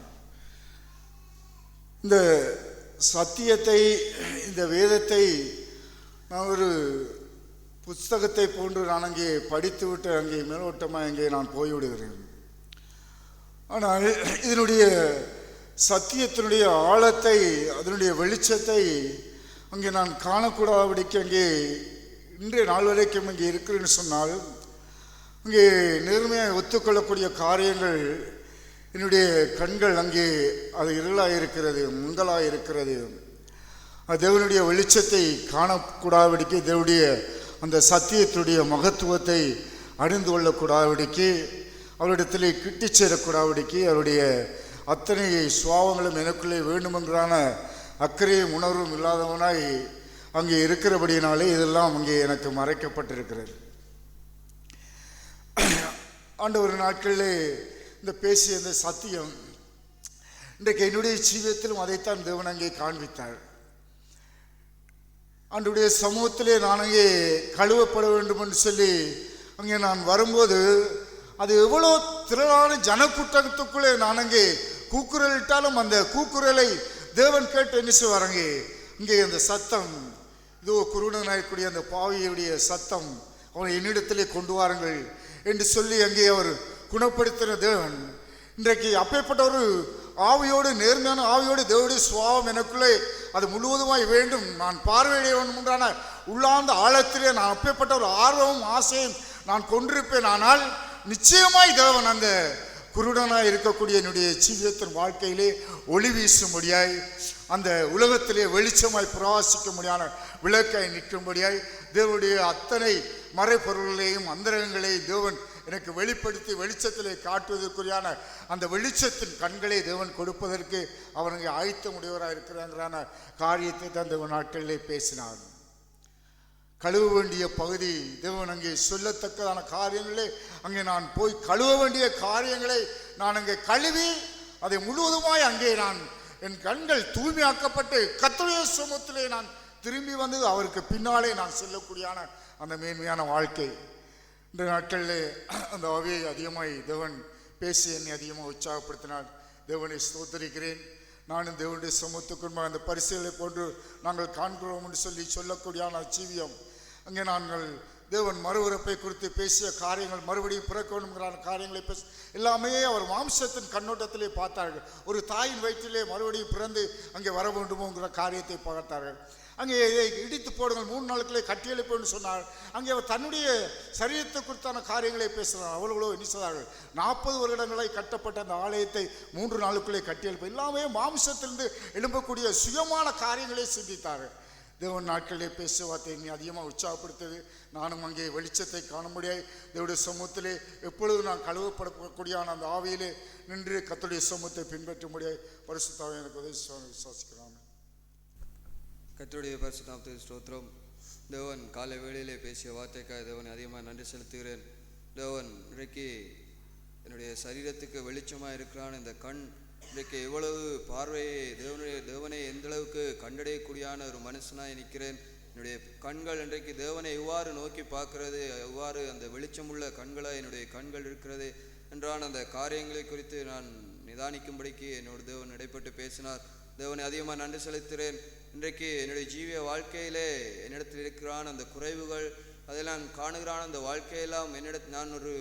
இந்த சத்தியத்தை, இந்த வேதத்தை நான் ஒரு புஸ்தகத்தை போன்று நான் அங்கே படித்துவிட்டு அங்கே மேலோட்டமாக அங்கே நான் போய்விடுகிறேன். ஆனால் இதனுடைய சத்தியத்தினுடைய ஆழத்தை, அதனுடைய வெளிச்சத்தை அங்கே நான் காணக்கூடாதபடிக்கு அங்கே இன்றைய நாள் வரைக்கும் இங்கே இருக்கிறேன்னு சொன்னால் அங்கே நேர்மையாக ஒத்துக்கொள்ளக்கூடிய காரியங்கள் என்னுடைய கண்கள் அங்கே அது இருளாக இருக்கிறது, மங்களாக இருக்கிறது. தேவனுடைய வெளிச்சத்தை காணக்கூடாதபடிக்கு, தேவனுடைய அந்த சத்தியத்துடைய மகத்துவத்தை அறிந்து கொள்ளக்கூடாதபடிக்கு, அவரிடத்திலே கிட்டி சேரக்கூடாதபடிக்கு, அவருடைய அத்தனை சுவாவங்களும் எனக்குள்ளே வேண்டுமென்றான அக்கறையும் உணர்வும் இல்லாதவனாய் அங்கே இருக்கிறபடியினாலே இதெல்லாம் அங்கே எனக்கு மறைக்கப்பட்டிருக்கிறது. ஆண்டவர் நாட்களிலே இந்த பேசிய இந்த சத்தியம் இன்றைக்கு என்னுடைய ஜீவியத்திலும் அதைத்தான் தேவன் அங்கே காண்பித்தார். ஆண்டவருடைய சமூகத்திலே நான் அங்கே கழுவப்பட வேண்டும் என்று சொல்லி அங்கே நான் வரும்போது அது எவ்வளோ திரளான ஜனக்கூட்டத்துக்குள்ளே நான் அங்கே கூக்குரல் இட்டாலும் அந்த கூக்குரலை தேவன் கேட்டு என்ன செய்வார், இங்கே அந்த சத்தம், இதோ குருடனாயக்கூடிய அந்த பாவியுடைய சத்தம், அவனை என்னிடத்திலே கொண்டு வாருங்கள் என்று சொல்லி அங்கே அவர் குணப்படுத்தின தேவன் இன்றைக்கு அப்பேற்பட்ட ஒரு ஆவியோடு, நேர்மையான ஆவியோடு தேவனுடைய சுவாவம் எனக்குள்ளே அது முழுவதுமாய் வேண்டும், நான் பார்வையிட வேண்டும் என்றான உள்ளார்ந்த ஆழத்திலே நான் அப்பேற்பட்ட ஒரு ஆர்வமும் ஆசையும் நான் கொண்டிருப்பேன். ஆனால் நிச்சயமாய் தேவன் அந்த குருடனாய் இருக்கக்கூடிய என்னுடைய ஜீவியத்தின் வாழ்க்கையிலே ஒளி வீசும்படியாய், அந்த உலகத்திலே வெளிச்சமாய் பிரகாசிக்க முடியாத விளக்காய் நிற்கும்படியாய் தேவனுடைய அத்தனை மறைப்பொருள்களையும் அந்தரங்களையும் தேவன் எனக்கு வெளிப்படுத்தி வெளிச்சத்திலே காட்டுவதற்குரியான அந்த வெளிச்சத்தின் கண்களை தேவன் கொடுப்பதற்கு அவனுக்கு ஆயத்தமுடையவராக இருக்கிறாங்கிறான காரியத்தை தான் தேவன் நாட்களிலே பேசினார். கழுவ வேண்டிய பகுதி தேவன் அங்கே சொல்லத்தக்கதான காரியங்களே அங்கே நான் போய் கழுவ வேண்டிய காரியங்களை நான் அங்கே கழுவி அதை முழுவதுமாய் அங்கே நான் என் கண்கள் தூய்மையாக்கப்பட்டு கர்த்தருடைய சமூகத்திலே நான் திரும்பி வந்து அவருக்கு பின்னாலே நான் செல்லக்கூடியான அந்த மேன்மையான வாழ்க்கை. இந்த நாட்களிலே அந்த ஆவியை அதிகமாய் தேவன் பேசி என்னை அதிகமாக உற்சாகப்படுத்தினார். தேவனை ஸ்தோத்தரிக்கிறேன். நானும் தேவனுடைய சமூகத்துக்கு அந்த பரிசுகளை போன்று நாங்கள் காண்கிறோம் என்று சொல்லக்கூடியான ஜீவியம் அங்கே நாங்கள் தேவன் மறுபிறப்பை குறித்து பேசிய காரியங்கள், மறுபடியும் பிறக்க வேண்டும்ங்கிறான காரியங்களை பேச எல்லாமே அவர் மாம்சத்தின் கண்ணோட்டத்திலே பார்த்தார்கள். ஒரு தாயின் வயிற்றிலே மறுபடியும் பிறந்து அங்கே வர வேண்டுமோங்கிற காரியத்தை பார்த்தார்கள். அங்கே இதை இடித்து போடுங்கள், 3 நாளுக்குள்ளே கட்டி எழுப்புன்னு சொன்னார். அங்கே அவர் தன்னுடைய சரீரத்தை குறித்தான காரியங்களை பேசுகிறார். அவ்வளோ என்ன செய்தார்கள், 40 வருடங்களை கட்டப்பட்ட அந்த ஆலயத்தை 3 நாளுக்குள்ளே கட்டி எழுப்ப எல்லாமே மாம்சத்திலிருந்து எழும்பக்கூடிய சுயமான காரியங்களை சிந்தித்தார்கள். தேவன் நாட்களிலே பேச வார்த்தை என்னை அதிகமாக உற்சாகப்படுத்தது. நானும் அங்கே வெளிச்சத்தை காண முடியாது. தேவனுடைய சமூகத்திலே எப்பொழுது நான் கழுவப்படக்கூடியான அந்த ஆவியிலே நின்று கர்த்தருடைய சமூகத்தை பின்பற்ற முடியாது. பரிசுத்தாவே எனக்கு உதவி விசுவாசிக்கிறான். கர்த்தருடைய பரிசுத்த நாமத்துக்கு ஸ்தோத்திரம். தேவன் காலை வேளையிலே பேசிய வார்த்தைக்காக தேவனை அதிகமாக நன்றி செலுத்துகிறேன். தேவன் இன்றைக்கு என்னுடைய சரீரத்துக்கு வெளிச்சமாக இருக்கிறான். இந்த கண் இன்றைக்கு எவ்வளவு பார்வையை தேவனை எந்த அளவுக்கு கண்டடையக்கூடியான ஒரு மனுஷனாக நிற்கிறேன். என்னுடைய கண்கள் இன்றைக்கு தேவனை எவ்வாறு நோக்கி பார்க்கிறது, எவ்வாறு அந்த வெளிச்சமுள்ள கண்களாக என்னுடைய கண்கள் இருக்கிறது என்றான அந்த காரியங்களை குறித்து நான் நிதானிக்கும்படிக்கு என்னோட தேவன் இடைப்பட்டு பேசினார். தேவனை அதிகமாக நன்றி செலுத்துகிறேன். இன்றைக்கு என்னுடைய ஜீவிய வாழ்க்கையிலே என்னிடத்தில் இருக்கிறான் அந்த குறைவுகள், அதெல்லாம் காணுகிறான் அந்த வாழ்க்கையெல்லாம் நான் ஒரு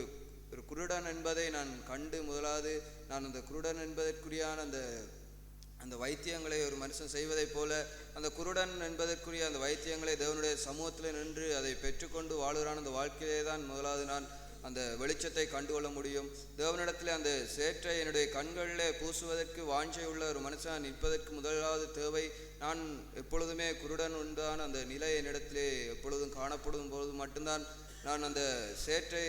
குருடன் என்பதை நான் கண்டு முதலாவது நான் அந்த குருடன் என்பதற்குரியான அந்த வைத்தியங்களை ஒரு மனுஷன் செய்வதைப் போல அந்த குருடன் என்பதற்குரிய அந்த வைத்தியங்களை தேவனுடைய சமூகத்தில் நின்று அதை பெற்றுக்கொண்டு வாழுகிறான் அந்த வாழ்க்கையிலே தான் முதலாவது நான் அந்த வெளிச்சத்தை கண்டுகொள்ள முடியும். தேவனிடத்தில் அந்த சேற்றை என்னுடைய கண்களிலே பூசுவதற்கு வாஞ்சை உள்ள ஒரு மனுஷன் நிற்பதற்கு முதலாவது தேவை. நான் எப்பொழுதுமே குருடன் உண்டான அந்த நிலை என்னிடத்திலே எப்பொழுதும் காணப்படும் பொழுது மட்டும்தான் நான் அந்த சேற்றை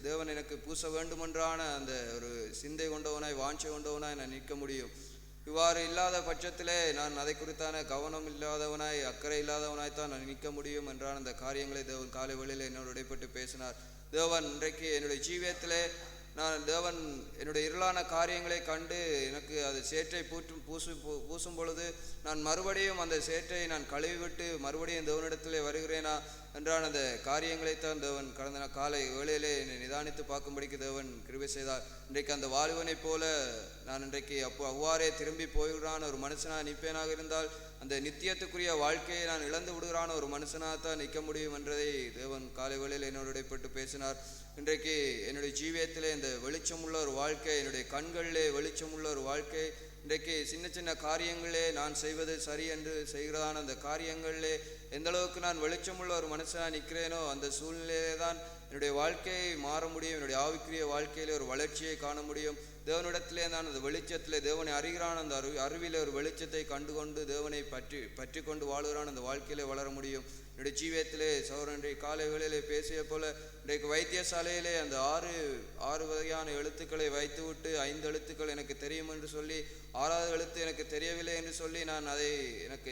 தேவன் எனக்கு பூச வேண்டுமென்றான அந்த ஒரு சிந்தை கொண்டவனாய் வாஞ்சை கொண்டவனாய் நான் நிற்க முடியும். இவ்வாறு இல்லாத பட்சத்திலே நான் அதை குறித்தான கவனம் இல்லாதவனாய் அக்கறை இல்லாதவனாய்த்தான் நான் நிற்க முடியும் என்றான அந்த காரியங்களை தேவன் காலை வேளையில் என்னோடு இடைப்பட்டு பேசினார். தேவன் இன்றைக்கு என்னுடைய ஜீவியத்திலே தேவன் என்னுடைய இருளான காரியங்களை கண்டு எனக்கு அது சேற்றை பூசும் பொழுது நான் மறுபடியும் அந்த சேற்றை நான் கழுவிவிட்டு மறுபடியும் தேவனிடத்திலே வருகிறேனா என்றான அந்த காரியங்களைத்தான் தேவன் கடந்த காலை வேளையிலே என்னை நிதானித்து பார்க்கும்படிக்கு தேவன் கிருபை செய்தார். இன்றைக்கு அந்த வாலிபனைப் போல நான் இன்றைக்கு அவ்வாறே திரும்பி போய்கிறான ஒரு மனுஷனாக நிற்பேனாக இருந்தால் அந்த நித்தியத்துக்குரிய வாழ்க்கையை நான் இழந்து விடுகிறான ஒரு மனுஷனாகத்தான் நிற்க முடியும் என்றதை தேவன் காலை வேளையில் என்னோடு இடைப்பட்டு பேசினார். இன்றைக்கு என்னுடைய ஜீவியத்திலே இந்த வெளிச்சமுள்ள ஒரு வாழ்க்கை, என்னுடைய கண்களிலே வெளிச்சமுள்ள ஒரு வாழ்க்கை, இன்றைக்கு சின்ன சின்ன காரியங்களே நான் செய்வது சரி என்று செய்கிறதான அந்த காரியங்களிலே எந்த அளவுக்கு நான் வெளிச்சமுள்ள ஒரு மனுஷனாக நிற்கிறேனோ அந்த சூழ்நிலையிலே தான் என்னுடைய வாழ்க்கையை மாற முடியும். என்னுடைய ஆவிக்குரிய வாழ்க்கையிலே ஒரு வளர்ச்சியை காண முடியும். தேவனிடத்திலே நான் அந்த வெளிச்சத்திலே தேவனை அறிகிறான், அந்த அறிவிலே ஒரு வெளிச்சத்தை கண்டுகொண்டு தேவனை பற்றி கொண்டு வாழுகிறான், அந்த வாழ்க்கையிலே வளர முடியும். என்னுடைய ஜீவியத்திலே சௌரன்றை காலை வேளையிலே பேசிய போல இன்றைக்கு வைத்தியசாலையிலே அந்த ஆறு வகையான எழுத்துக்களை வைத்துவிட்டு 5 எழுத்துக்கள் எனக்கு தெரியும் என்று சொல்லி 6வது எழுத்து எனக்கு தெரியவில்லை என்று சொல்லி நான் அதை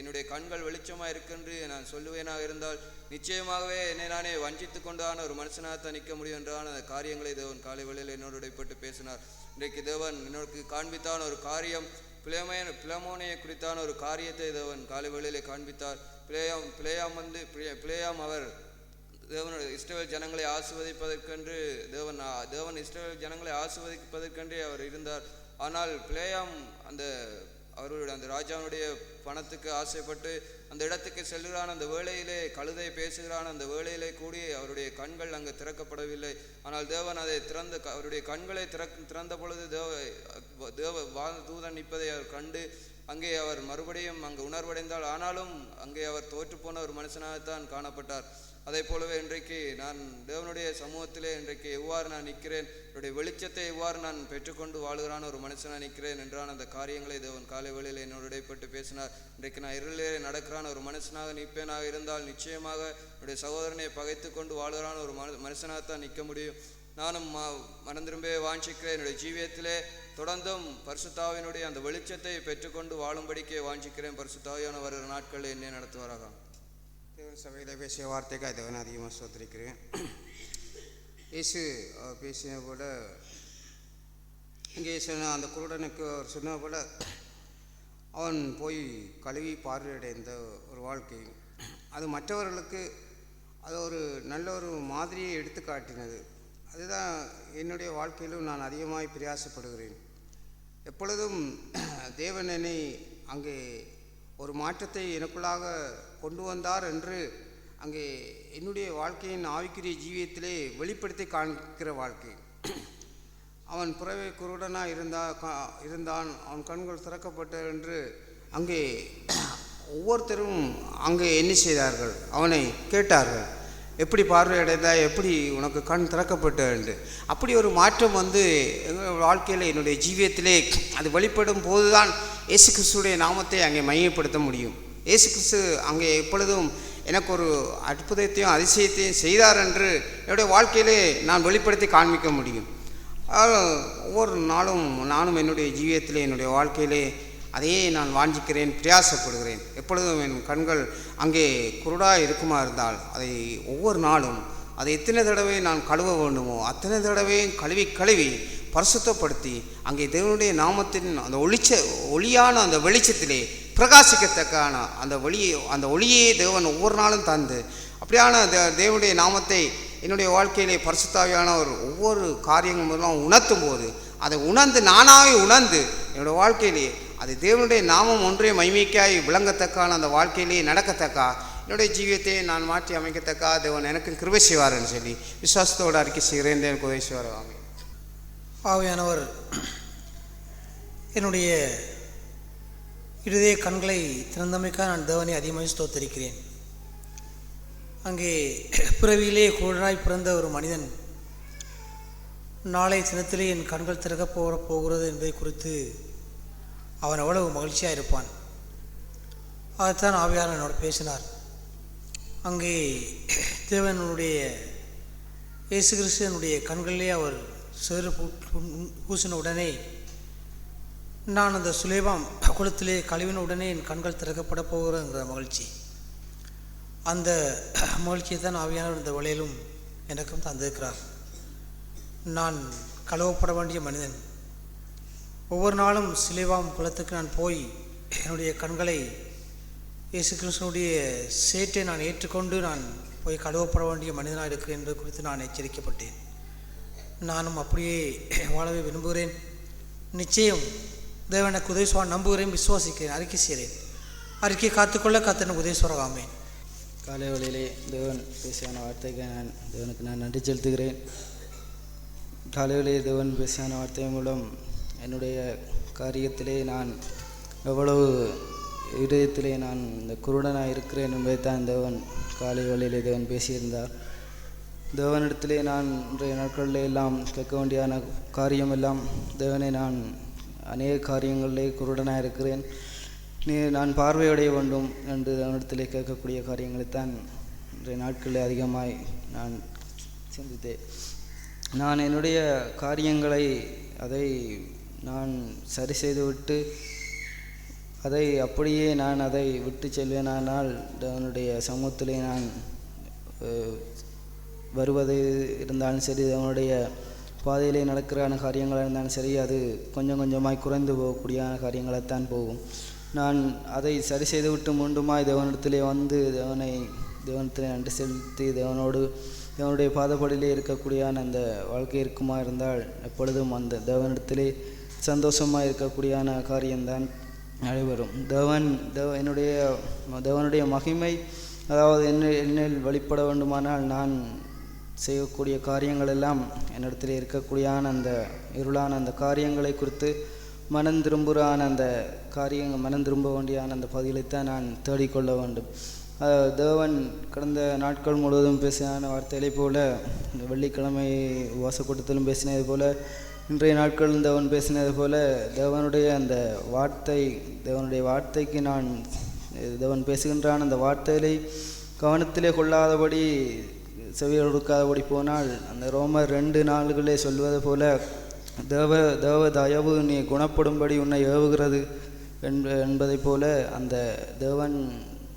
என்னுடைய கண்கள் வெளிச்சமாக இருக்கென்று நான் சொல்லுவேனாக இருந்தால் நிச்சயமாகவே என்னை நானே வஞ்சித்து கொண்டான ஒரு மனுஷனாகத்தான் நிற்க முடியும் என்றான அந்த காரியங்களை தேவன் காலை வேளையில் என்னோடு இடைப்பட்டு பேசினார். இன்றைக்கு தேவன் என்னோட காண்பித்தான ஒரு காரியம் பிளமோனையை குறித்தான ஒரு காரியத்தை தேவன் காலை வேளையிலே காண்பித்தார். பிளேயாம் அவர் தேவனுடைய இஸ்ரவேல் ஜனங்களை ஆசீர்வதிப்பதற்கென்று தேவன் இஸ்ரவேல் ஜனங்களை ஆசீர்வதிப்பதற்கென்றே அவர் இருந்தார். ஆனால் பிளேயாம் அவர்களுடைய அந்த ராஜாவுடைய பணத்துக்கு ஆசைப்பட்டு அந்த இடத்துக்கு செல்கிறான். அந்த வேளையிலே கழுதை பேசுகிறான். அந்த வேளையிலே கூடி அவருடைய கண்கள் அங்கு திறக்கப்படவில்லை. ஆனால் தேவன் அதை அவருடைய கண்களை திறந்த பொழுது தூதன் நிற்பதை அவர் கண்டு அங்கே அவர் மறுபடியும் அங்கு உணர்வடைந்தால், ஆனாலும் அங்கே அவர் தோற்று போன ஒரு மனுஷனாகத்தான் காணப்பட்டார். அதை போலவே இன்றைக்கு நான் தேவனுடைய சமூகத்திலே இன்றைக்கு எவ்வாறு நான் நிற்கிறேன், என்னுடைய வெளிச்சத்தை எவ்வாறு நான் பெற்றுக்கொண்டு வாழுகிறான ஒரு மனுஷனாக நிற்கிறேன் என்றான் அந்த காரியங்களை தேவன் காலை வேளையில் என்னோடு இடைப்பட்டு பேசினார். இன்றைக்கு நான் இருளிலே நடக்கிறான ஒரு மனுஷனாக நிற்பேனாக இருந்தால் நிச்சயமாக என்னுடைய சகோதரனை பகைத்து கொண்டு வாழுகிறான ஒரு மனுஷனாகத்தான் நிற்க முடியும். நானும் மனம் திரும்பவே வாஞ்சிக்கிறேன். என்னுடைய ஜீவியத்திலே தொடர்ந்தும் பரிசுத்தாவினுடைய அந்த வெளிச்சத்தை பெற்றுக்கொண்டு வாழும்படிக்கே வாஞ்சிக்கிறேன். பரிசுத்தாவியான வருகிற நாட்களில் என்னை நடத்துவாராக. தேவன் சபையில் பேசிய வார்த்தைக்காக தேவன் அதிகமாக ஸ்தோத்திரிக்கிறேன். இயேசு பேசின போல இங்கே சொன்ன அந்த குருடனுக்கு அவர் சொன்ன போல அவன் போய் கழுவி பார்வையடைந்த ஒரு வாழ்க்கை, அது மற்றவர்களுக்கு அது ஒரு நல்ல ஒரு மாதிரியை எடுத்து காட்டினது. அதுதான் என்னுடைய வாழ்க்கையிலும் நான் அதிகமாக பிரயாசப்படுகிறேன். எப்பொழுதும் தேவன் என்னை அங்கே ஒரு மாற்றத்தை எனக்குள்ளாக கொண்டு வந்தார் என்று அங்கே என்னுடைய வாழ்க்கையின் ஆவிக்குரிய ஜீவியத்திலே வெளிப்படுத்தி காண்கிற வாழ்க்கை. அவன் புறவே குருடனாக இருந்தான், அவன் கண்கள் திறக்கப்பட்ட என்று அங்கே ஒவ்வொருத்தரும் அங்கே என்ன செய்தார்கள், அவனை கேட்டார்கள், எப்படி பார்வையடைந்தாய், எப்படி உனக்கு கண் திறக்கப்பட்ட என்று. அப்படி ஒரு மாற்றம் எங்கள் வாழ்க்கையில் என்னுடைய ஜீவியத்திலே அது வெளிப்படும் போது தான் இயேசு கிறிஸ்துடைய நாமத்தை அங்கே மையப்படுத்த முடியும். இயேசு கிறிஸ்து அங்கே எப்பொழுதும் எனக்கு ஒரு அற்புதத்தையும் அதிசயத்தையும் செய்தார் என்று என்னுடைய வாழ்க்கையிலே நான் வெளிப்படுத்தி காண்பிக்க முடியும். ஒவ்வொரு நாளும் நானும் என்னுடைய ஜீவியத்திலே என்னுடைய வாழ்க்கையிலே அதையே நான் வாஞ்சிக்கிறேன், பிரயாசப்படுகிறேன். எப்பொழுதும் என் கண்கள் அங்கே குருடாக இருக்குமா இருந்தால் அதை ஒவ்வொரு நாளும் அதை எத்தனை தடவை நான் கழுவ வேண்டுமோ அத்தனை தடவையும் கழுவி பரிசுத்தப்படுத்தி அங்கே தேவனுடைய நாமத்தின் அந்த ஒளியான அந்த வெளிச்சத்திலே பிரகாசிக்கத்தக்கான அந்த ஒளியை தேவன் ஒவ்வொரு நாளும் தந்து அப்படியான தேவனுடைய நாமத்தை என்னுடைய வாழ்க்கையிலே பரிசுத்தாவியானவர் ஒவ்வொரு காரியங்களும் உணர்த்தும் போது அதை நானாகவே உணர்ந்து என்னுடைய வாழ்க்கையிலே அது தேவனுடைய நாமம் ஒன்றே மகிமைக்காய் விளங்கத்தக்கான அந்த வாழ்க்கையிலே நடக்கத்தக்கா என்னுடைய ஜீவியத்தை நான் மாற்றி அமைக்கத்தக்கா தேவன் எனக்கு கிருபை செய்வார்னு சொல்லி விசுவாசத்தோடு அறிக்கை செய்கிறேன். எனக்கு உதவி செய்வார். ஆவியானவர் என்னுடைய இருதய கண்களை திறந்தமைக்காக நான் தேவனை அதிகமாக ஸ்தோத்தரிக்கிறேன். அங்கே பிறவியிலே குருடனாய் பிறந்த ஒரு மனிதன் நாளை தினத்திலே என் கண்கள் திறக்க போகிறது என்பதை குறித்து அவன் எவ்வளவு மகிழ்ச்சியாக இருப்பான். அதைத்தான் ஆவியானவர் என்னோடு பேசினார். அங்கே தேவனுடைய இயேசு கிறிஸ்துவனுடைய கண்களிலே அவர் சேறு பூசின உடனே நான் அந்த சுலேபாம் குளத்திலே கழுவின உடனே என் கண்கள் திறக்கப்பட போகிறங்கிற மகிழ்ச்சி, அந்த மகிழ்ச்சியை தான் ஆவியானவர் இந்த வேளையிலும் எனக்கும் தந்திருக்கிறார். நான் கழுவப்பட வேண்டிய மனிதன். ஒவ்வொரு நாளும் சிலேவாம் குளத்துக்கு நான் போய் என்னுடைய கண்களை இயேசு கிறிஸ்துவனுடைய சேற்றை நான் ஏற்றுக்கொண்டு நான் போய் கழுவப்பட வேண்டிய மனிதனாக இருக்கிறேன் என்பது குறித்து நான் எச்சரிக்கப்பட்டேன். நானும் அப்படியே வாழவே விரும்புகிறேன். நிச்சயம் தேவன் எனக்கு உதவி நம்புகிறேன், விசுவாசிக்கிறேன், அறிக்கை செய்கிறேன். அறிக்கை காத்துக்கொள்ள கத்தனுக்கு உதவி ஆமென். காலை வேளையிலே தேவன் பேசியான வார்த்தைக்கு தேவனுக்கு நான் நன்றி செலுத்துகிறேன். காலையிலே தேவன் பேசியான வார்த்தை மூலம் என்னுடைய காரியத்திலே நான் எவ்வளவு இதயத்திலே நான் இந்த குருடனாக இருக்கிறேன் என்பதை தான் தேவன் காலை வேளையிலே தேவன் பேசியிருந்தார். தேவனிடத்திலே நான் இன்றைய நாட்களில் எல்லாம் கேட்க வேண்டியான காரியமெல்லாம், தேவனை நான் அநேக காரியங்களிலே குருடனாக இருக்கிறேன், நான் பார்வையடைய வேண்டும் என்று தேவனிடத்திலே கேட்கக்கூடிய காரியங்களைத்தான் இன்றைய நாட்களில் அதிகமாய் நான் சிந்தித்தேன். நான் என்னுடைய காரியங்களை அதை நான் சரி செய்துவிட்டு அதை அப்படியே நான் அதை விட்டு செல்வேனானால் அவனுடைய சமூகத்திலே நான் வருவது இருந்தாலும் சரி, அவனுடைய பாதையிலே நடக்கிறான காரியங்களாக இருந்தாலும் சரி, அது கொஞ்சம் கொஞ்சமாய் குறைந்து போகக்கூடியான காரியங்களைத்தான் போகும். நான் அதை சரி செய்துவிட்டு மீண்டுமாய் தேவனிடத்திலே வந்து தேவனிடத்திலே நன்றி செலுத்தி தேவனுடைய பாதப்படியிலே இருக்கக்கூடியான அந்த வாழ்க்கை இருக்குமா இருந்தால் எப்பொழுதும் அந்த தேவனிடத்திலே சந்தோஷமாக இருக்கக்கூடியான காரியம்தான் நடைபெறும். தேவனுடைய மகிமை, அதாவது என்னில் வெளிப்பட வேண்டுமானால் நான் செய்யக்கூடிய காரியங்கள் எல்லாம் என்னிடத்தில் இருக்கக்கூடியான அந்த இருளான அந்த காரியங்களை குறித்து மனம் திரும்ப வேண்டியான அந்த பதிலைத்தான் நான் தேடிக்கொள்ள வேண்டும். தேவன் கடந்த நாட்கள் முழுவதும் பேசின வார்த்தைகளை போல, இந்த வெள்ளிக்கிழமை வாசக்கூட்டத்திலும் பேசினது போல, இன்றைய நாட்கள் தேவன் பேசினது போல, தேவனுடைய வார்த்தைக்கு நான் தேவன் பேசுகின்றான் அந்த வார்த்தைகளை கவனத்திலே கொள்ளாதபடி செவியில் கொடுக்காதபடி போனால், அந்த ரோமர் 2:4 சொல்வது போல, தேவ தயவு நீ குணப்படும்படி உன்னை ஏவுகிறது என்பதை போல, அந்த தேவன்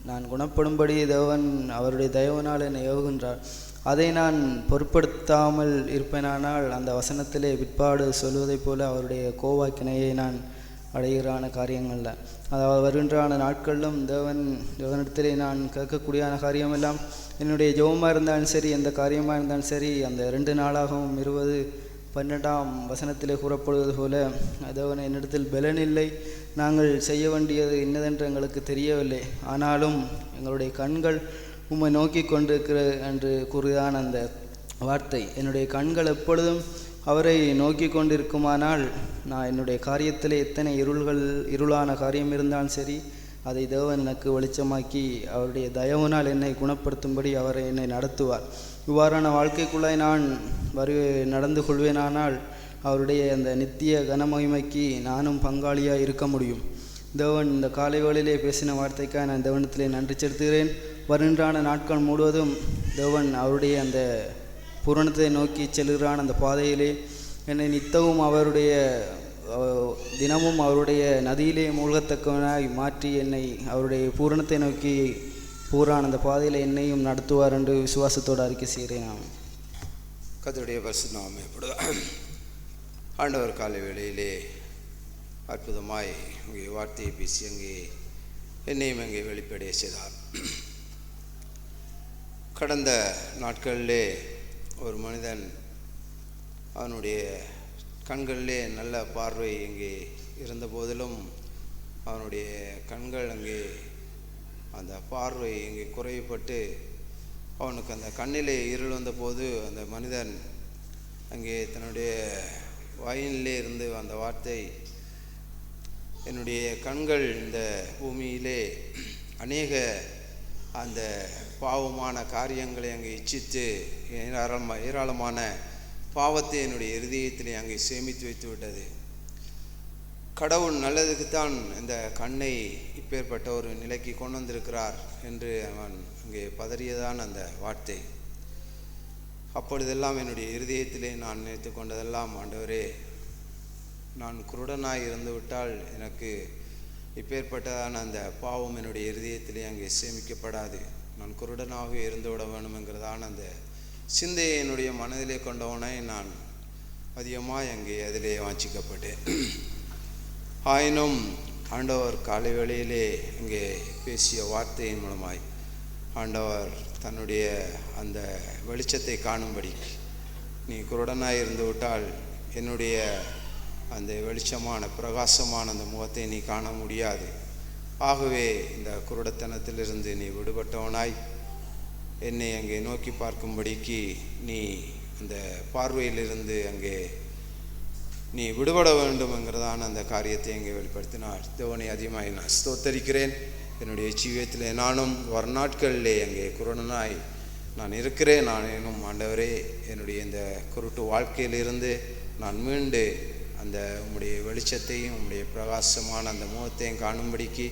நான் குணப்படும்படி தேவன் அவருடைய தயவினால் என்னை ஏவுகின்றார். அதை நான் பொருட்படுத்தாமல் இருப்பேனானால் அந்த வசனத்திலே பிற்பாடு சொல்வதைப் போல அவருடைய கோவாக்கினையை நான் அடைகிறான காரியங்கள்ல, அதாவது வருகின்றான நாட்களிலும் தேவனிடத்திலே நான் கேட்கக்கூடியான காரியமெல்லாம் என்னுடைய ஜெபமாக இருந்தாலும் சரி, எந்த காரியமாக இருந்தாலும் சரி, அந்த 2 நாளாகவும் 20:12 வசனத்திலே கூறப்படுவது போல, தேவன் என்னிடத்தில் பலனில்லை, நாங்கள் செய்ய வேண்டியது இன்னதென்று எங்களுக்கு தெரியவில்லை, ஆனாலும் எங்களுடைய கண்கள் உம்மை நோக்கி கொண்டிருக்கிற என்று கூறுதான் அந்த வார்த்தை. என்னுடைய கண்கள் எப்பொழுதும் அவரை நோக்கி கொண்டிருக்குமானால், நான் என்னுடைய காரியத்தில் எத்தனை இருளான காரியம் இருந்தாலும் சரி, அதை தேவன் எனக்கு வெளிச்சமாக்கி அவருடைய தயவினால் என்னை குணப்படுத்தும்படி அவரை என்னை நடத்துவார். இவ்வாறான வாழ்க்கைக்குள்ளாய் நான் நடந்து கொள்வேனானால் அவருடைய அந்த நித்திய கனமகிமைக்கு நானும் பங்காளியாக இருக்க முடியும். தேவன் இந்த காலை வேளையிலே பேசின வார்த்தைக்காக நான் தேவனிடத்திலே நன்றி செலுத்துகிறேன். வருகின்றான நாட்கள் முழுவதும் தேவன் அவருடைய அந்த பூரணத்தை நோக்கி செல்கிறான் அந்த பாதையிலே என்னை நித்தவும் தினமும் அவருடைய நதியிலே மூழ்கத்தக்கவனாய் மாற்றி என்னை அவருடைய பூரணத்தை நோக்கி பூரான் அந்த பாதையில் என்னையும் நடத்துவார் என்று விசுவாசத்தோடு அறிக்கை செய்கிறேன். கர்த்தருடைய பரிசுத்த நாமமே ஆண்டவர் காலை வேளையிலே அற்புதமாய் அங்கே வார்த்தையை பேசி அங்கே என்னையும் அங்கே வெளிப்படைய செய்தார். கடந்த நாட்களிலே ஒரு மனிதன் அவனுடைய கண்களிலே நல்ல பார்வை அங்கே இருந்த போதிலும் அவனுடைய கண்கள் அங்கே அந்த பார்வை இங்கே குறைவுபட்டு அவனுக்கு அந்த கண்ணிலே இருள் வந்தபோது அந்த மனிதன் அங்கே தன்னுடைய வாயிலே இருந்து அந்த வார்த்தை, என்னுடைய கண்கள் இந்த பூமியிலே அநேக அந்த பாவமான காரியங்களை அங்கே இச்சித்து ஏராளமான பாவத்தை என்னுடைய இருதயத்திலே அங்கே சேமித்து வைத்து விட்டது. கடவுள் நல்லதுக்குத்தான் இந்த கண்ணை இப்பேற்பட்ட ஒரு நிலைக்கு கொண்டு வந்திருக்கிறார் என்று அவன் அங்கே பதறியதான் அந்த வார்த்தை. அப்பொழுதெல்லாம் என்னுடைய இருதயத்திலே நான் நினைத்து கொண்டதெல்லாம், ஆண்டவரே, நான் குருடனாய் இருந்து விட்டால் எனக்கு இப்பேற்பட்டதான அந்த பாவம் என்னுடைய இருதயத்திலே அங்கே சேமிக்கப்படாது, நான் குருடனாக இருந்து விட வேண்டும் என்கிறதான அந்த சிந்தையை என்னுடைய மனதிலே கொண்டவனை நான் அதிகமாக அங்கே அதிலே வாஞ்சிக்கப்பட்டேன். ஆயினும் ஆண்டவர் காலை வேளையிலே இங்கே பேசிய வார்த்தையின் மூலமாய் ஆண்டவர் தன்னுடைய அந்த வெளிச்சத்தை காணும்படி, நீ குருடனாய் இருந்து விட்டால் என்னுடைய அந்த வெளிச்சமான பிரகாசமான அந்த முகத்தை நீ காண முடியாது, ஆகவே இந்த குருடத்தனத்திலிருந்து நீ விடுபட்டவனாய் என்னை அங்கே நோக்கி பார்க்கும்படிக்கு நீ அந்த பார்வையிலிருந்து அங்கே நீ விடுபட வேண்டும்ங்கிறதான அந்த காரியத்தை இங்கே வெளிப்படுத்தினார். தேவனை அதிகமாக நான் ஸ்தோத்தரிக்கிறேன். என்னுடைய ஜீவியத்தில் நானும் வர நாட்களிலே அங்கே குருடனாய் நான் இருக்கிறேன். நான் இன்னும் ஆண்டவரே என்னுடைய இந்த குருட்டு வாழ்க்கையிலிருந்து நான் மீண்டு அந்த உம்முடைய வெளிச்சத்தையும் உம்முடைய பிரகாசமான அந்த முகத்தையும் காணும்படிக்கு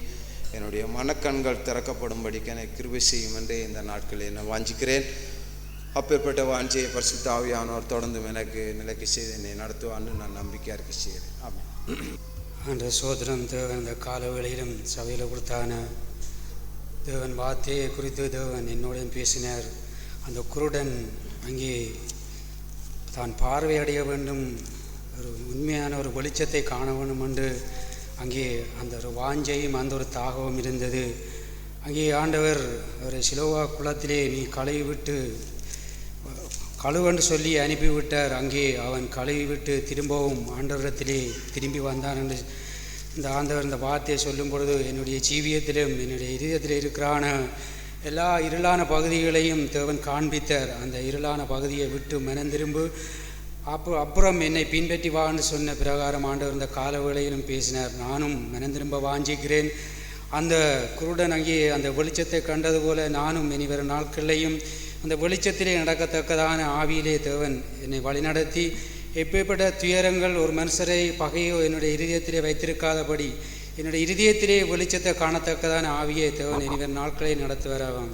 என்னுடைய மனக்கண்கள் திறக்கப்படும்படிக்கு எனக்கு கிருபை செய்யும் என்று இந்த நாட்களில் நான் வாஞ்சிக்கிறேன். அப்பேற்பட்ட வாஞ்சியை பரிசுத்த ஆவியானவர் தொடர்ந்தும் எனக்கு நிலைக்கு செய்து என்னை நடத்துவான்னு நான் நம்பிக்கையாக இருக்க செய்கிறேன். ஆமாம். அந்த சோதனம் தேவன் இந்த காலவேளையிலும் சபையில் கொடுத்தான தேவன் வார்த்தையை குறித்து தேவன் என்னுடன் பேசினார். அந்த குருடன் அங்கே தான் பார்வையடைய வேண்டும், ஒரு உண்மையான ஒரு வெளிச்சத்தை காண வேண்டும் என்று அங்கே அந்த ஒரு வாஞ்சையும் அந்த ஒரு தாகமும் இருந்தது. அங்கே ஆண்டவர் அவரை சிலோவா குளத்திலே நீ கழுவி விட்டு கழுவென்று சொல்லி அனுப்பிவிட்டார். அங்கே அவன் கழுவி விட்டு திரும்பவும் ஆண்டவரிடத்திலே திரும்பி வந்தான் என்று இந்த ஆண்டவர் இந்த வார்த்தையை சொல்லும் பொழுது என்னுடைய ஜீவியத்திலும் என்னுடைய இதயத்தில் இருக்கிறான எல்லா இருளான பகுதிகளையும் தேவன் காண்பித்தார். அந்த இருளான பகுதியை விட்டு மனந்திரும்பு, அப்புறம் என்னை பின்பற்றி வான்னு சொன்ன பிரகாரம் ஆண்டவர் இந்த காலவேளையிலும் பேசினார். நானும் மனந்திரும்ப வாஞ்சிக்கிறேன். அந்த குருடன் அங்கே அந்த வெளிச்சத்தை கண்டது போல நானும் இனி வரும் நாட்களையும் அந்த வெளிச்சத்திலே நடக்கத்தக்கதான ஆவியிலே தேவன் என்னை வழிநடத்தி எப்பேற்பட்ட துயரங்கள் ஒரு மனுஷரை பகையோ என்னுடைய இருதயத்திலே வைத்திருக்காதபடி என்னுடைய இருதயத்திலே வெளிச்சத்தை காணத்தக்கதான ஆவியை தேவன் இனி வரும் நாட்களை நடத்துவாராம்.